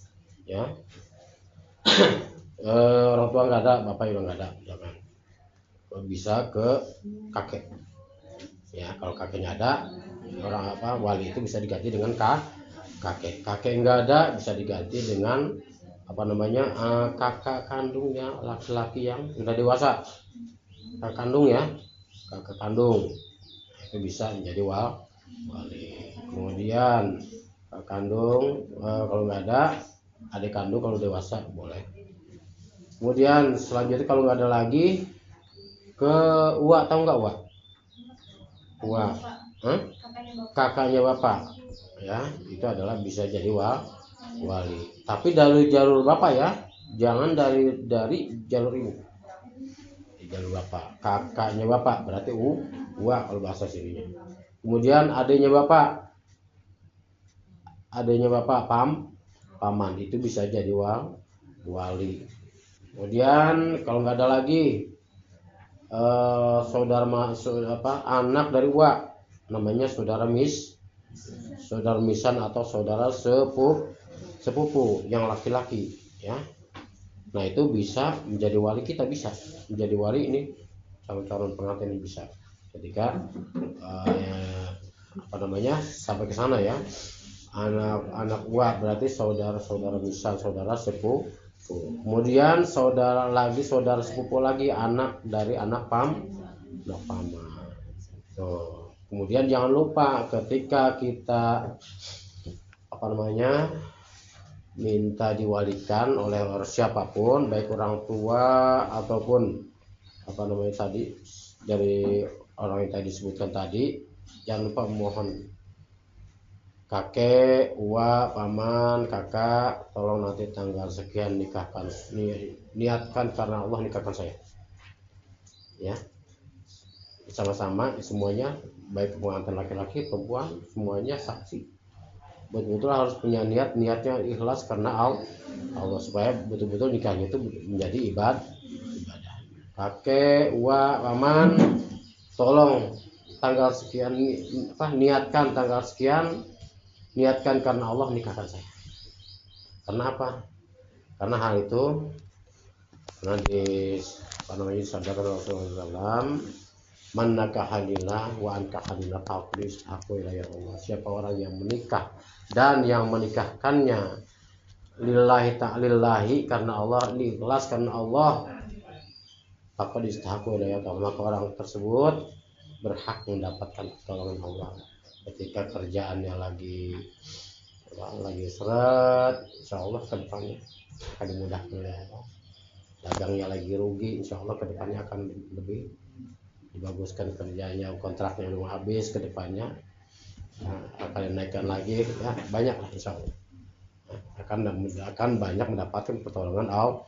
ya. Orang tua nggak ada, bapak juga nggak ada, jangan. Bisa ke kakek ya. Kalau kakeknya ada, wali itu bisa diganti dengan kakek nggak ada, bisa diganti dengan kakak kandungnya laki-laki yang sudah dewasa. Kakak kandung ya, kakak kandung itu bisa menjadi wali. Kemudian kakak kandung kalau nggak ada, adik kandung kalau dewasa boleh. Kemudian selanjutnya kalau nggak ada lagi, ke uwa, tahu nggak uwa? Uwa, kakaknya bapak ya, itu adalah bisa jadi wali. Tapi dari jalur bapak ya, jangan dari jalur ibu. Jalur bapak, kakaknya bapak berarti uwa kalau bahasa sininya. Kemudian adiknya bapak paman itu bisa jadi wali. Kemudian kalau nggak ada lagi anak dari uwa, namanya saudara misan atau saudara sepupu yang laki-laki ya. Nah itu bisa menjadi wali kita, bisa menjadi wali ini calon pengantin ini bisa ketika sampai ke sana ya. Anak uwa berarti saudara misan, saudara sepupu. Kemudian saudara sepupu lagi, anak dari anak paman. Kemudian jangan lupa ketika kita minta diwalikan oleh siapapun, baik orang tua ataupun tadi dari orang yang tadi disebutkan tadi, jangan lupa mohon kakek, uwa, paman, kakak, tolong nanti tanggal sekian niatkan karena Allah nikahkan saya ya, sama-sama semuanya, baik pengantin laki-laki perempuan semuanya saksi, betul-betul harus punya niatnya ikhlas karena Allah, supaya betul-betul nikahnya itu menjadi ibadah. Kakek, uwa, paman, tolong tanggal sekian niatkan tanggal sekian, niatkan karena Allah nikahkan saya. Karena apa? Karena hal itu disadarkan Rasulullah, man nakahalillah wa ankahalillah faqris aku ya Allah. Siapa orang yang menikah dan yang menikahkannya lillahi ta'lillahi karena Allah, ikhlas karena Allah, faqad istahaqu ya Allah, maka orang tersebut berhak mendapatkan pertolongan Allah. Ketika kerjaannya lagi seret, insya Allah ke depannya akan dimudahkan oleh Allah. Dagangnya lagi rugi, insya Allah ke depannya akan lebih dibaguskan kerjanya, kontraknya belum habis, ke depannya akan dinaikkan lagi ya, banyak lah insya Allah. Akan banyak mendapatkan pertolongan Allah.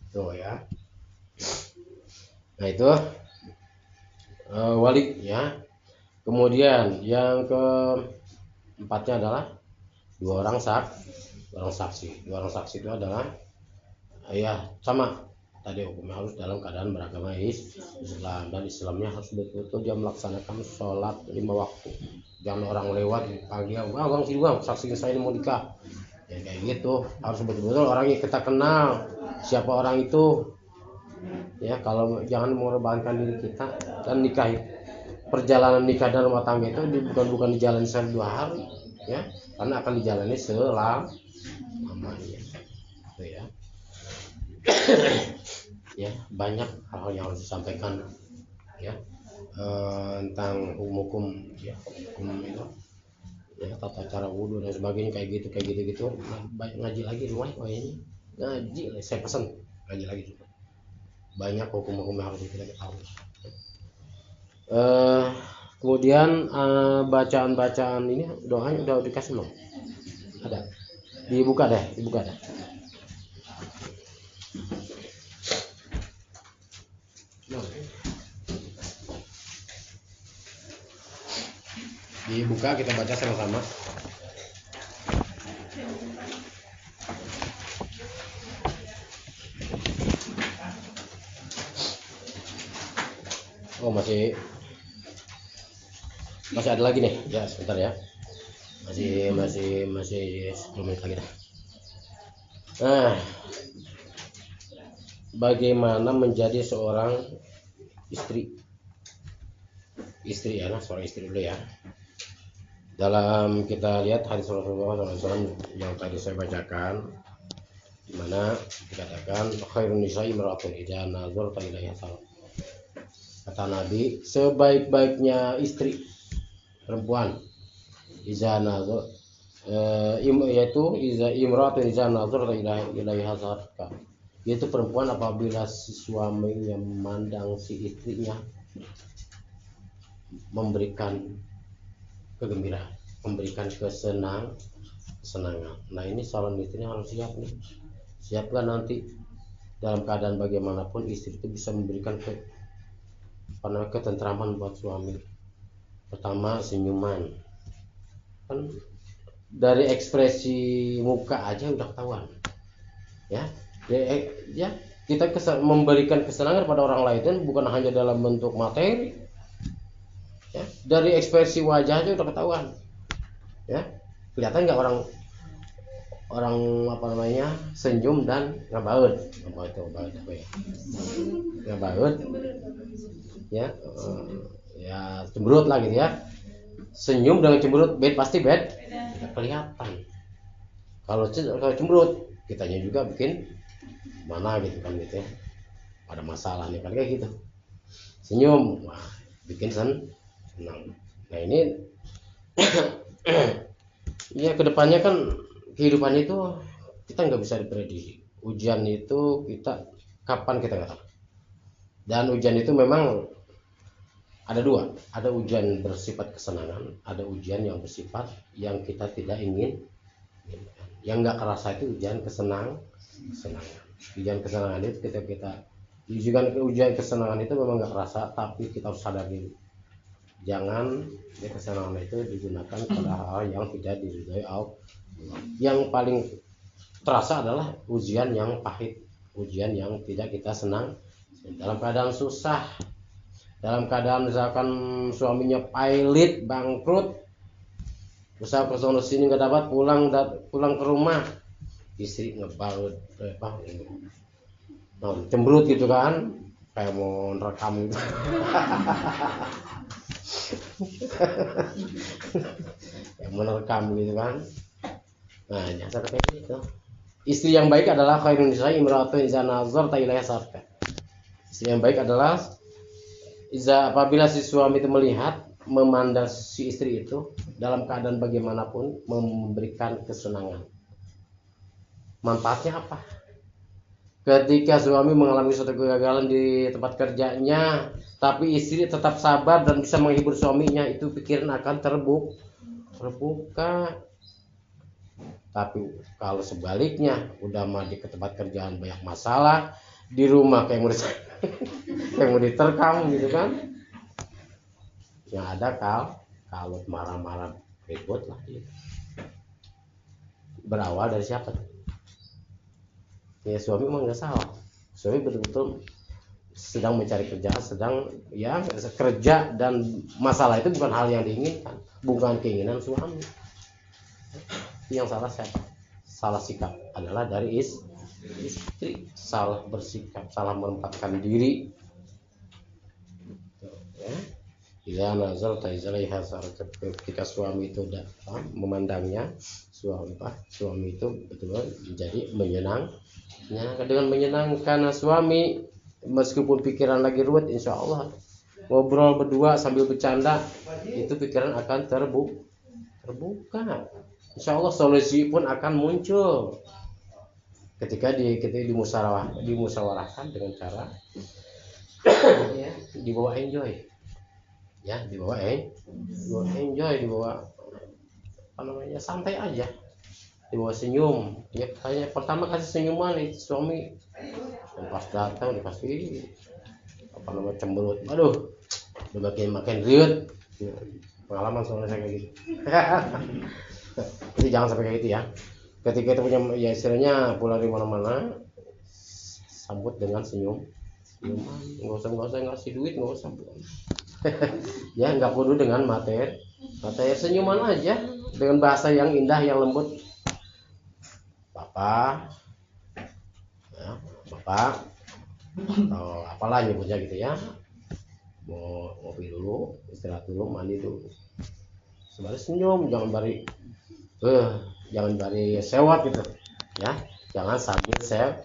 Tuh ya. Nah itu wali ya. Kemudian yang keempatnya adalah dua orang saksi. Dua orang saksi itu adalah ya sama tadi, hukumnya harus dalam keadaan beragama Islam, dan Islamnya harus betul-betul dia melaksanakan sholat 5 waktu. Jangan orang lewat pagi, bang saksinya saya ini mau nikah Ya kayak gitu, harus betul-betul orang yang kita kenal siapa orang itu. Ya kalau jangan mengorbankan diri kita dan nikahi. Perjalanan nikah dan rumah tangga itu bukan dijalani sehari 2 hari, ya, karena akan dijalani selamanya, gitu ya. Ya banyak hal-hal yang harus disampaikan, ya, tentang hukum ya, hukum itu, ya, tata cara wudhu dan sebagainya kayak gitu. Banyak ngaji lagi di rumah kayaknya, ngaji, saya pesan ngaji lagi juga. Banyak hukum-hukum yang harus kita ketahui. Kemudian bacaan-bacaan ini doanya udah dikasih belum? Ada. Dibuka deh. Dibuka, kita baca sama-sama. Oh masih ada lagi nih, ya sebentar ya, masih 10 menit lagi dah. Nah, bagaimana menjadi seorang istri ya, seorang istri dulu ya. Dalam kita lihat hadis Rasulullah SAW yang tadi saya bacakan, di mana dikatakan khairun nisa'i imra'atun idza nazarta ilaiha salat. Kata Nabi, sebaik-baiknya istri perempuan yaitu imra'atun idza nazarta ilaiha salat, yaitu perempuan apabila si suaminya memandang si istrinya memberikan kegembiraan, memberikan kesenangan. Nah ini calon istrinya harus siap nih. Siapkan nanti dalam keadaan bagaimanapun istri itu bisa memberikan ketentraman buat suami. Pertama senyuman, kan dari ekspresi muka aja udah ketahuan, ya. Kita memberikan kesenangan pada orang lain kan bukan hanya dalam bentuk materi, ya, dari ekspresi wajah aja udah ketahuan, ya. Kelihatan nggak orang senyum dan ngabaut, ya, ya cemberut lah gitu ya. Senyum dengan cemberut pasti beda kelihatan. Kalau cemberut kitanya juga bikin mana gitu kan, gitu ya, ada masalah nih kan kayak gitu. Senyum, wah, bikin senang. Nah ini ya kedepannya kan kehidupan itu kita nggak bisa diprediksi. Ujian itu kapan kita nggak tahu. Dan ujian itu memang ada dua, ada ujian bersifat kesenangan, ada ujian yang bersifat yang kita tidak ingin. Yang nggak kerasa itu ujian kesenangan. Ujian kesenangan itu ujian kesenangan itu memang nggak kerasa, tapi kita harus sadar diri. Jangan kesenangan itu digunakan pada hal yang tidak diridhoi Allah. Yang paling terasa adalah ujian yang pahit, ujian yang tidak kita senang. Dalam keadaan susah, dalam keadaan misalkan suaminya pailit, bangkrut, usaha kesana sini nggak dapat, pulang ke rumah istri ngebaut, cemberut gitu kan, kayak mau rekam gitu. Yang menerkam gitu kan. Nah nyata kayak gitu. Istri yang baik adalah khairun nisa'i imra'atun idza nazarta ilaiha sarka. Istri yang baik adalah apabila si suami itu melihat, memandang si istri itu dalam keadaan bagaimanapun memberikan kesenangan. Manfaatnya apa? Ketika suami mengalami suatu kegagalan di tempat kerjanya, tapi istri tetap sabar dan bisa menghibur suaminya, itu pikiran akan terbuka. Tapi kalau sebaliknya, udah mandi ke tempat kerjaan banyak masalah, di rumah kayak mau diterkam gitu kan, yang ada kalau marah-marah ribut lah gitu. Berawal dari siapa tuh? Ya suami memang nggak salah, suami betul-betul sedang mencari kerjaan, kerja, dan masalah itu bukan hal yang diinginkan, bukan keinginan suami. Yang salah siapa? salah sikap adalah dari istri, salah bersikap, salah menempatkan diri. Ya. Bila nazar taizalaiha ketika suami itu memandangnya, suami itu betul menjadi menyenangkan dengan menyenangkan karena suami meskipun pikiran lagi ruwet, insya Allah ngobrol berdua sambil bercanda itu pikiran akan terbuka. Insya Allah solusi pun akan muncul ketika dimusyawarahkan dengan cara ya, dibawa enjoy, ya dibawa apa namanya, santai aja, dibawa senyum. Ya kayak pertama kasih senyuman itu suami, dan pas datang dikasih apa namanya cemberut, aduh udah makin riut. Pengalaman soalnya saya kayak gitu. Jadi jangan sampai kayak gitu ya. Ketika itu punya ya istilahnya pulang di mana-mana sambut dengan senyuman, nggak usah ngasih duit, nggak usah. Ya nggak perlu dengan materi senyuman aja dengan bahasa yang indah yang lembut. Bapak atau apalah nyebutnya gitu ya, mau ngopi dulu, istirahat dulu, mandi dulu, sembari senyum, jangan bari sewot gitu ya, jangan sambil sewot.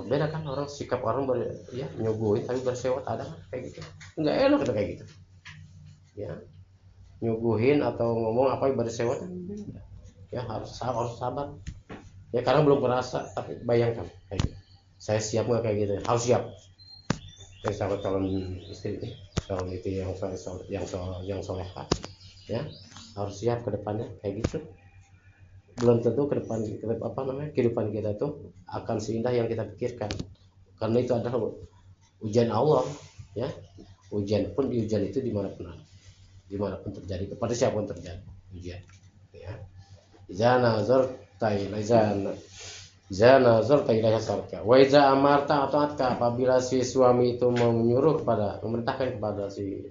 Beda kan orang, sikap orang ya nyuguhin tapi bersewot, ada kan kayak gitu, nggak enak itu kayak gitu ya, nyuguhin atau ngomong apa bersewot ya, harus sabar ya, karena belum berasa. Tapi bayangkan kayak gitu, saya siap nggak kayak gitu, harus siap. Saya sahabat calon istri ini, calon itu yang soleha ya, harus siap ke depannya kayak gitu. Belum tentu ke depan kehidupan kita tuh akan seindah yang kita pikirkan, karena itu adalah ujian Allah ya. Ujian itu dimanapun terjadi, kepada siapapun terjadi ujian ya. Zana zarta ilaiha sarka wa iza amarta ata'atka, apabila si suami itu memerintahkan kepada si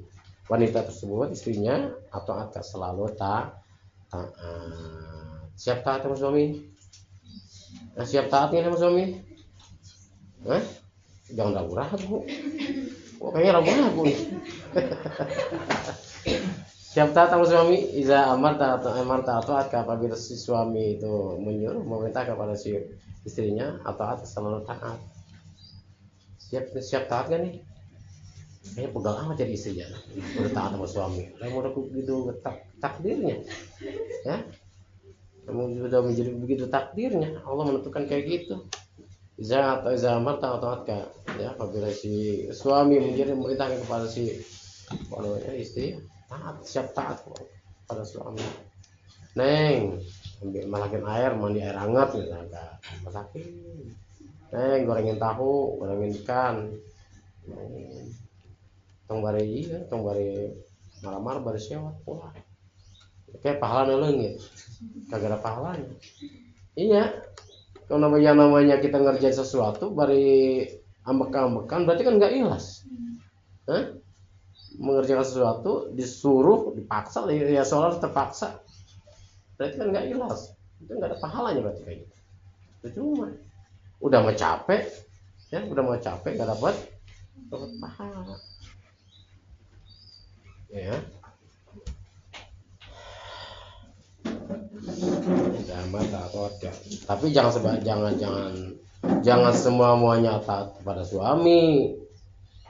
wanita tersebut, istrinya, ata'atka selalu taat. Siap taat sama suami? Siap taat nggak sama suami? Jangan ragu-ragu. Kayaknya ragu-ragu nih. Siap taat sama suami. Iza amarta ata'atka, apabila si suami itu memerintah kepada si istrinya, atau selalu taat. Siap taat kan nih? Kayaknya pegang amat jadi istrinya. Udah taat sama suami. Kamu udah begitu takdirnya, ya. Kamu sudah menjadi begitu takdirnya. Allah menentukan kayak gitu. Iza amarta ata'atka, ya, apabila si suami memerintahkan kepada si istri, taat, siap taat pada suami. Neng, malakin air, mandi air hangat gitu, agak masakin. Neng, gorengin tahu, gorengin ikan. Tong bari malamar bari sewat pula. Kayak pahala leungit, kagak ada pahalanya. Iya, kalau namanya kita ngerjain sesuatu bari ambek-ambekan, berarti kan nggak ikhlas. Mengerjakan sesuatu disuruh, dipaksa, ya seolah terpaksa, berarti kan nggak ikhlas, itu nggak ada pahalanya berarti kayak gitu. Itu cuma udah mau capek nggak dapat pahala ya. Tapi jangan semuanya taat kepada suami.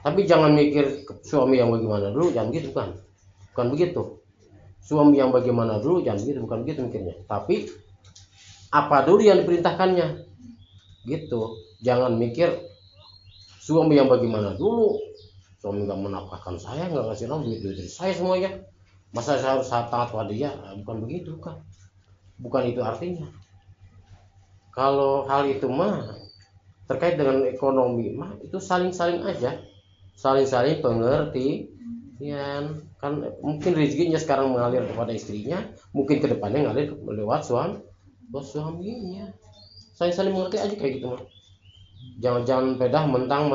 Tapi jangan mikir suami yang bagaimana dulu, jangan gitu kan. Bukan begitu. Suami yang bagaimana dulu, jangan begitu, bukan begitu mikirnya. Tapi apa dulu yang diperintahkannya. Gitu. Jangan mikir suami yang bagaimana dulu. Suami enggak menafkahkan saya, enggak ngasih duit dari saya semuanya. Masa saya harus taat pada dia? Bukan begitu kan. Bukan itu artinya. Kalau hal itu mah terkait dengan ekonomi mah itu saling-saling aja. Saling-saling pengertian. Kan mungkin rezekinya sekarang mengalir kepada istrinya, mungkin kedepannya ngalir lewat suaminya. Saling-saling mengerti aja kayak gitu mah. Jangan pedah mentang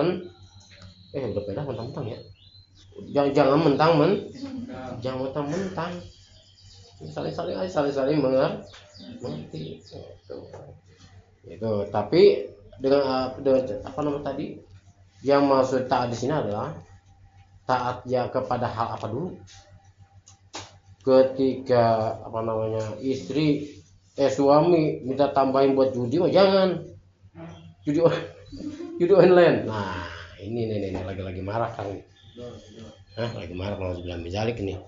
udah pedah mentang ya. Jangan mentang. Saling-saling aja, saling mengerti. Gitu. Itu. Tapi dengan apa namanya tadi? Yang maksud taat di sini adalah taat ya kepada hal apa dulu? Ketika apa namanya suami minta tambahin buat judi, oh jangan judi judi online. Nah ini nih lagi marah kan? Lagi marah kalau bilang bijalik nih.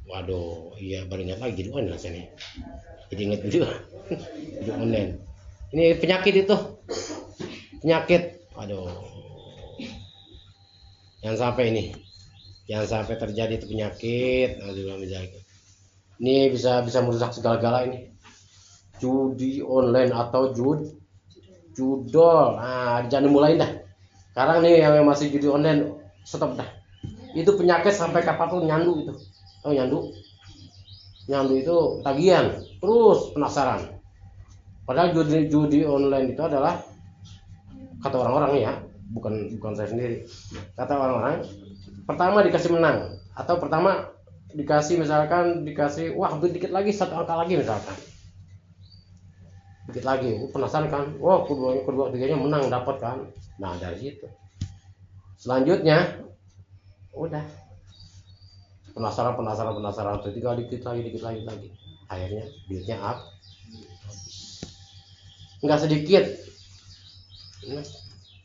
Waduh, iya baru ingat lagi judi online rasanya. Jadi ingat juga judi online. Ini penyakit itu, penyakit. Waduh, jangan sampai terjadi itu penyakit. Ini bisa merusak segala-gala ini. Judi online atau judol. Nah, jangan dimulain dah. Sekarang nih yang masih judi online, stop dah. Itu penyakit sampai kapanpun nyandu itu. Oh nyandu itu tagihan, terus penasaran. Padahal judi online itu adalah kata orang-orang ya, bukan saya sendiri. Kata orang-orang, pertama dikasih menang atau pertama dikasih wah dikit lagi 1 angka lagi misalkan. Dikit lagi, penasaran kan? Wah, kedua tiganya menang dapat kan? Nah, dari situ. Selanjutnya udah penasaran tinggal dikit lagi. Akhirnya duitnya nggak sedikit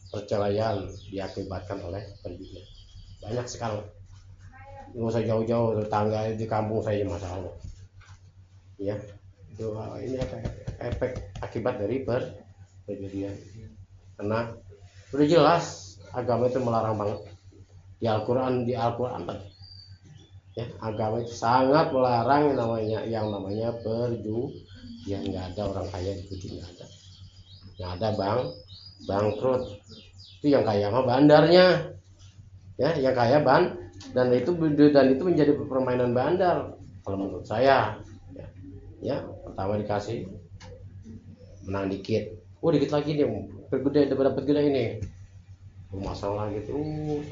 perceraian diakibatkan oleh perjudian. Banyak sekarang. Nggak usah jauh-jauh, tetangga di kampung saya masalah. Ya, itu ini efek akibat dari perjudian. Karena udah jelas agama itu melarang banget. Di Al-Quran ya, agama itu sangat melarang yang namanya perjudian. Nggak ada orang kaya judi, nggak ada bangkrut. Itu yang kaya mah bandarnya, ya, yang kaya dan itu menjadi permainan bandar kalau menurut saya. Ya, pertama dikasih menang dikit, dikit lagi nih dapat gede ini, masalah gitu,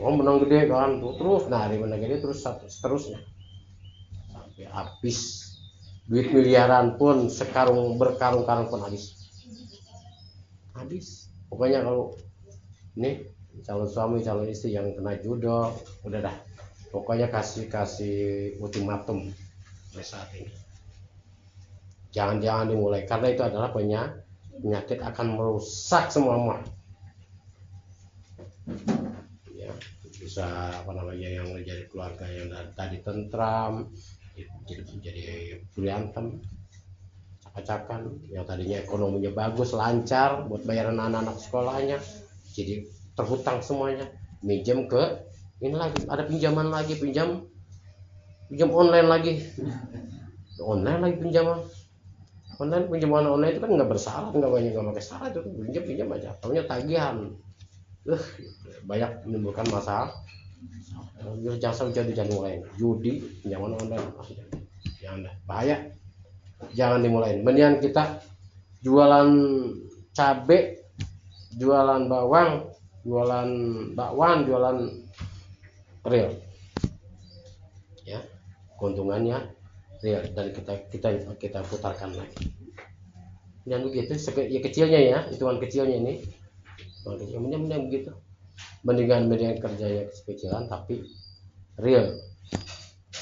menang gede kan, terus nah dari menang gede terus seterusnya sampai habis. Duit miliaran pun berkarung-karung pun habis. Pokoknya kalau ini calon suami calon istri yang kena judol, udah dah, pokoknya kasih ultimatum saat ini, jangan dimulai, karena itu adalah penyakit akan merusak semua ya. Bisa apa namanya, yang menjadi keluarga yang tadi tentram jadi berantem, acak-acakan. Yang tadinya ekonominya bagus, lancar buat bayaran anak-anak sekolahnya, jadi terhutang semuanya. Minjem ke ini lagi, ada pinjaman lagi, pinjam online lagi pinjaman online itu kan nggak bersalah, nggak pakai syarat, itu pinjam aja, tahunya tagihan. Banyak menimbulkan masalah. Jangan jadi mulai judi, pinjaman online, jangan, bahaya, jangan dimulai. Mendingan kita jualan cabe, jualan bawang, jualan bakwan, jualan real, ya, keuntungannya real, dan kita putarkan lagi. Dan begitu ya, kecilnya ya, hitungan kecilnya ini, mendingan begitu, mendingan kerjanya kecil-kecilan tapi real,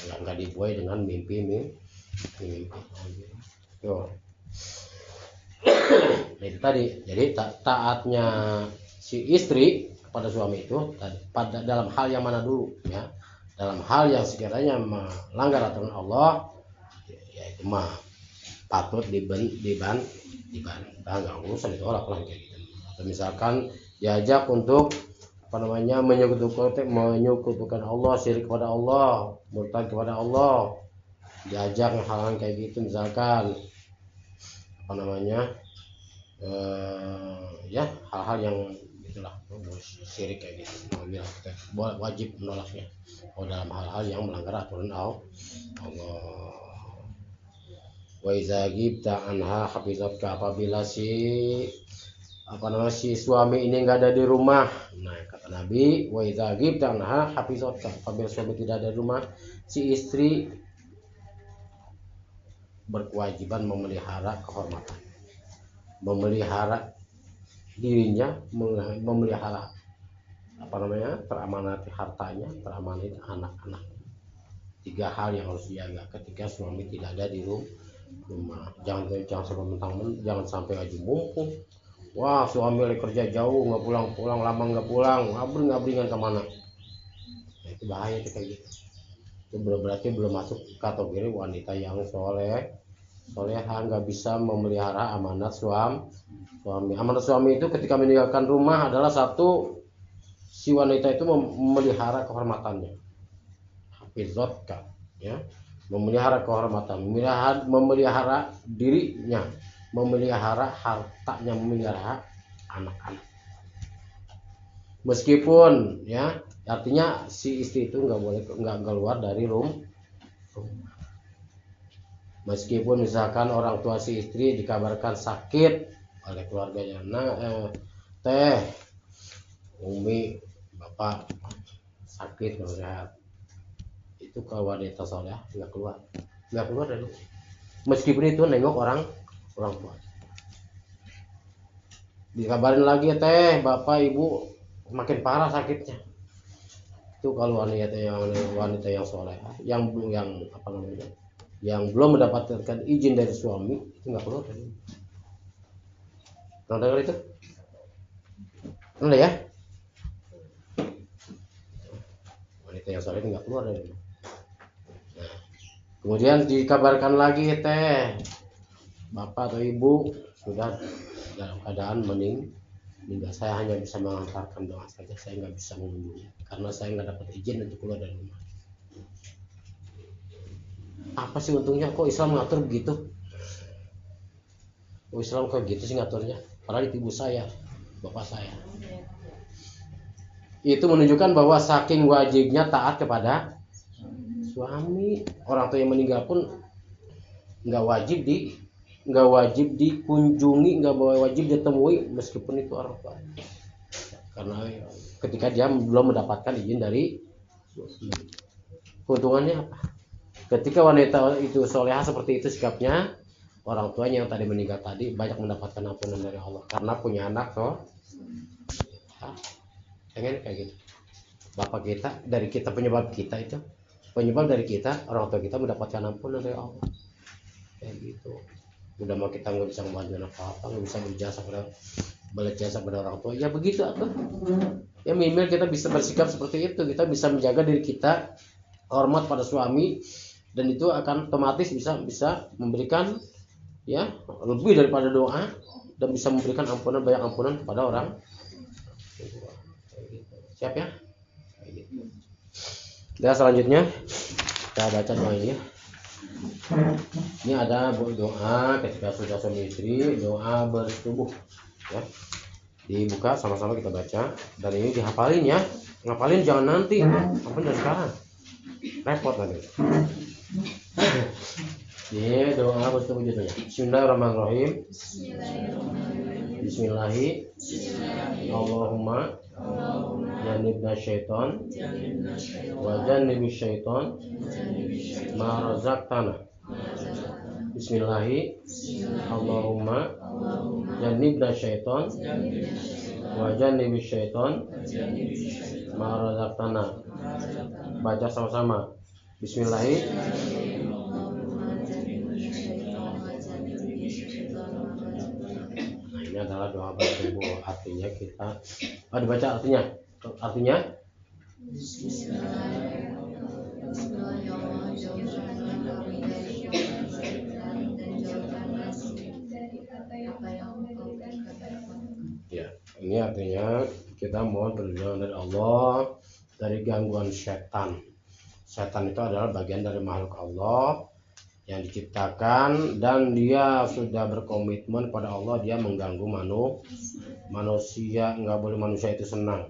nggak dibuai dengan mimpi. Yo. Nah, itu tadi. Jadi taatnya si istri kepada suami itu pada dalam hal yang mana dulu, ya, dalam hal yang sekiranya melanggar aturan Allah, ya itu mah patut dibantah, nggak usah ditolak lah kayak gitu. Atau misalkan diajak untuk apa namanya menyekutukan Allah, syirik kepada Allah, murtad kepada Allah, diajak hal-hal kayak gitu, misalkan apa namanya ya, hal-hal yang itulah syirik kayak gitu, kita wajib menolaknya dalam hal-hal yang melanggar aturan Allah. Wa iza ghibta anha hafizatka, apabila si suami ini nggak ada di rumah. Nah, kata Nabi, wa iza ghibta anha hafizatka, apabila suami tidak ada di rumah, si istri berkewajiban memelihara kehormatan, memelihara dirinya memelihara teramanati hartanya, teramanati anak-anak. 3 hal yang harus dijaga ketika suami tidak ada di rumah. Jangan sampai mentang-mentang, jangan sampai aja mumpung. Wah, suami lagi kerja jauh, nggak pulang-pulang, lama nggak pulang, ngabring-ngabringan kemana. Nah, itu bahaya tuh kayak gitu. Itu berarti belum masuk kategori wanita yang soleha, nggak bisa memelihara amanat suami. Amanat suami itu ketika meninggalkan rumah adalah satu, si wanita itu memelihara kehormatannya, hafizotka, ya, memelihara kehormatan, memelihara dirinya, memelihara hartanya, memelihara anak-anak. Meskipun, ya, artinya si istri itu nggak keluar dari rumah. Meskipun misalkan orang tua si istri dikabarkan sakit oleh keluarganya, teh, umi, bapak sakit nggak sehat, itu kalau wanita soleh nggak keluar dari rumah. Meskipun itu nengok orang tua. Dikabarin lagi, teh, bapak, ibu makin parah sakitnya. Itu kalau wanita yang soleh, yang belum mendapatkan izin dari suami, itu nggak keluar dari rumah. Pernah dengar itu? Pernah ya? Wanita yang soleh itu nggak keluar dari rumah. Nah, kemudian dikabarkan lagi, teh, bapak atau ibu sudah dalam keadaan meninggal. Saya hanya bisa mengantarkan doa saja, saya nggak bisa mengunjungi karena saya nggak dapat izin untuk keluar dari rumah. Apa sih untungnya? Kok Islam ngatur begitu? Kok Islam kok gitu sih ngaturnya? Padahal itu ibu saya, bapak saya. Itu menunjukkan bahwa saking wajibnya taat kepada suami. Orang tua yang meninggal pun nggak wajib dikunjungi, nggak wajib ditemui meskipun itu orang tua. Karena ketika dia belum mendapatkan izin dari suami. Keuntungannya apa? Ketika wanita itu soleha seperti itu sikapnya, orang tuanya yang tadi meninggal tadi banyak mendapatkan ampunan dari Allah karena punya anak pengen kayak gitu. Bapak kita dari kita, penyebab dari kita, orang tua kita mendapatkan ampunan dari Allah kayak gitu. Udah mau kita nggak bisa membantu apa-apa, nggak bisa berjasa pada orang tua, ya begitu atau ya minimal kita bisa bersikap seperti itu. Kita bisa menjaga diri kita, hormat pada suami, dan itu akan otomatis bisa memberikan, ya, lebih daripada doa, dan bisa memberikan banyak ampunan kepada orang. Siap ya? Dan selanjutnya kita baca doa ini. Ini ada doa ketika sudah suami istri, doa bersetubuh, ya. Dibuka sama-sama kita baca, dan ini dihafalin ya. Ngapalin jangan nanti, hafalin dari sekarang. Repot nanti. Ini doa bersetubuh judulnya. Bismillahirrahmanirrahim. Bismillahi. Allahumma janibna syaitan wa janibis syaitan ma razaqtana. Bismillahi. Allahumma janibna syaitan wa janibis syaitan ma razaqtana. Baca sama-sama. Bismillahi. Ini adalah doa bersetubuh. Artinya kita dibaca artinya ya, ini artinya kita mohon perlindungan dari Allah dari gangguan setan. Setan itu adalah bagian dari makhluk Allah yang diciptakan, dan dia sudah berkomitmen pada Allah, dia mengganggu manusia. Nggak boleh manusia itu senang,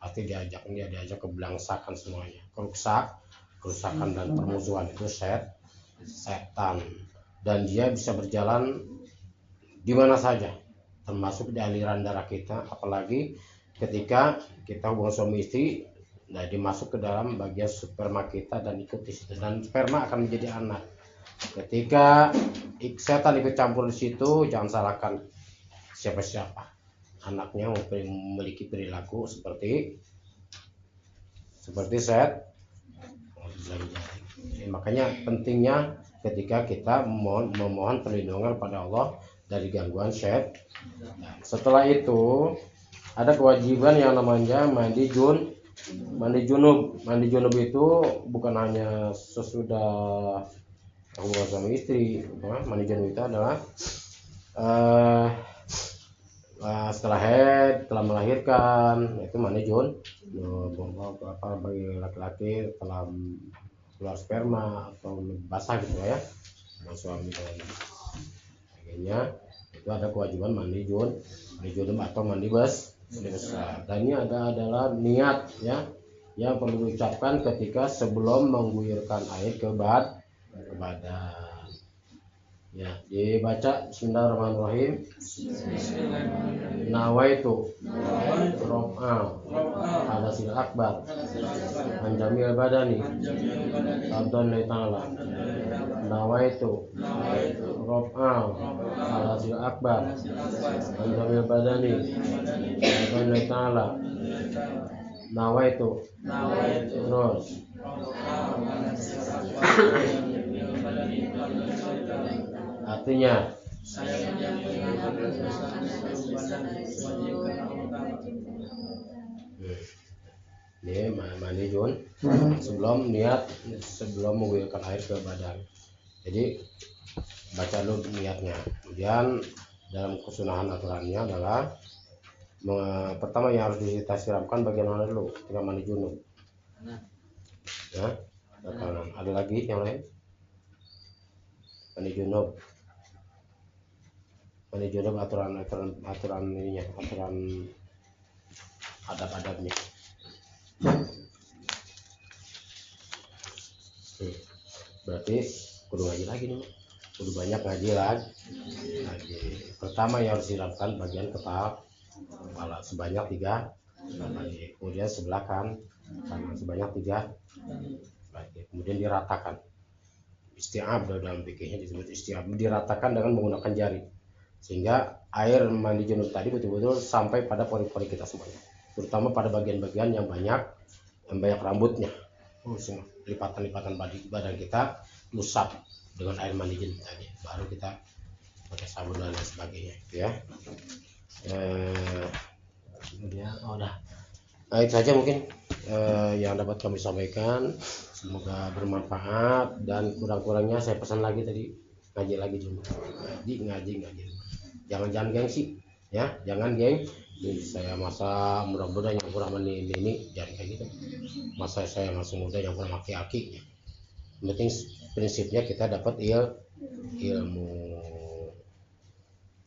pasti diajak ke belangsakan semuanya, kerusakan dan permusuhan. Itu setan, dan dia bisa berjalan di mana saja, termasuk di aliran darah kita, apalagi ketika kita hubungan suami istri. Nah, dimasuk ke dalam bagian sperma kita dan ikut di situ, dan sperma akan menjadi anak. Ketika setan ikut campur di situ, jangan salahkan siapa-siapa. anaknya memiliki perilaku seperti set. Makanya pentingnya ketika kita memohon perlindungan pada Allah dari gangguan syaitan. Setelah itu ada kewajiban yang namanya mandi junub. Mandi junub itu bukan hanya sesudah hubungan suami istri. Mandi junub itu adalah setelah haid, telah melahirkan, itu mandi junub. Bagi laki-laki telah keluar sperma atau basah gitu ya, suami dan sebagainya, itu ada kewajiban mandi junub atau mandi besar. Dan ini adalah niat ya yang perlu diucapkan ketika sebelum mengguyurkan air ke badan. Ya, dibaca Bismillahirrahmanirrahim. Nawaitu raf'a hadasil akbar an jamil badani fardhan lillahi ta'ala. Nawaitu raf'a hadasil akbar an jamil badani fardhan lillahi ta'ala. Nawaitu terus artinya ini mandi junub sebelum mengguyurkan air ke badan. Jadi baca dulu niatnya. Kemudian dalam kesunahan aturannya adalah pertama yang harus kita siramkan bagian mana dulu ketika mandi junub. Ya, kanan. Ada lagi yang lain? Mandi junub aturan ininya, aturan adab-adabnya. Berarti kudu ngaji lagi nih, kudu banyak ngaji lagi. Pertama yang harus dilakukan bagian kepala sebanyak 3 kali, kemudian sebelah kanan sebanyak 3 kali, kemudian diratakan. Isti'ab dalam fikihnya disebut isti'ab, diratakan dengan menggunakan jari sehingga air mandi junub tadi betul-betul sampai pada pori-pori kita semuanya, terutama pada bagian-bagian yang banyak rambutnya. Lipatan-lipatan badan kita usap dengan air mandi junub tadi, baru kita pakai sabun dan lain sebagainya ya. Kemudian udah. Nah, itu saja mungkin yang dapat kami sampaikan. Semoga bermanfaat, dan kurang-kurangnya saya pesan lagi tadi, ngaji lagi dulu. Ngaji. Jangan gengsi ya, jangan geng. Saya masa muda-muda yang kurang ini jangan kayak gitu. Masa saya masih muda yang kurang aki-aki. Yang penting prinsipnya kita dapat ilmu.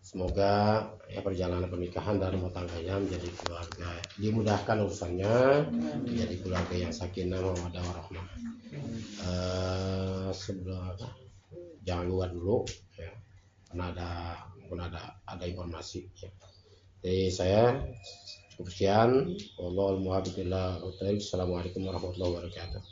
Semoga ya perjalanan pernikahan dan rumah tangganya menjadi keluarga dimudahkan urusannya, menjadi keluarga yang sakinah mawaddah warahmah. Sebelum jangan luar dulu ya, karena ada informasi ya. Jadi saya cukup sekian. Wallahul muwaffiq ila thoriq. Assalamualaikum warahmatullahi wabarakatuh.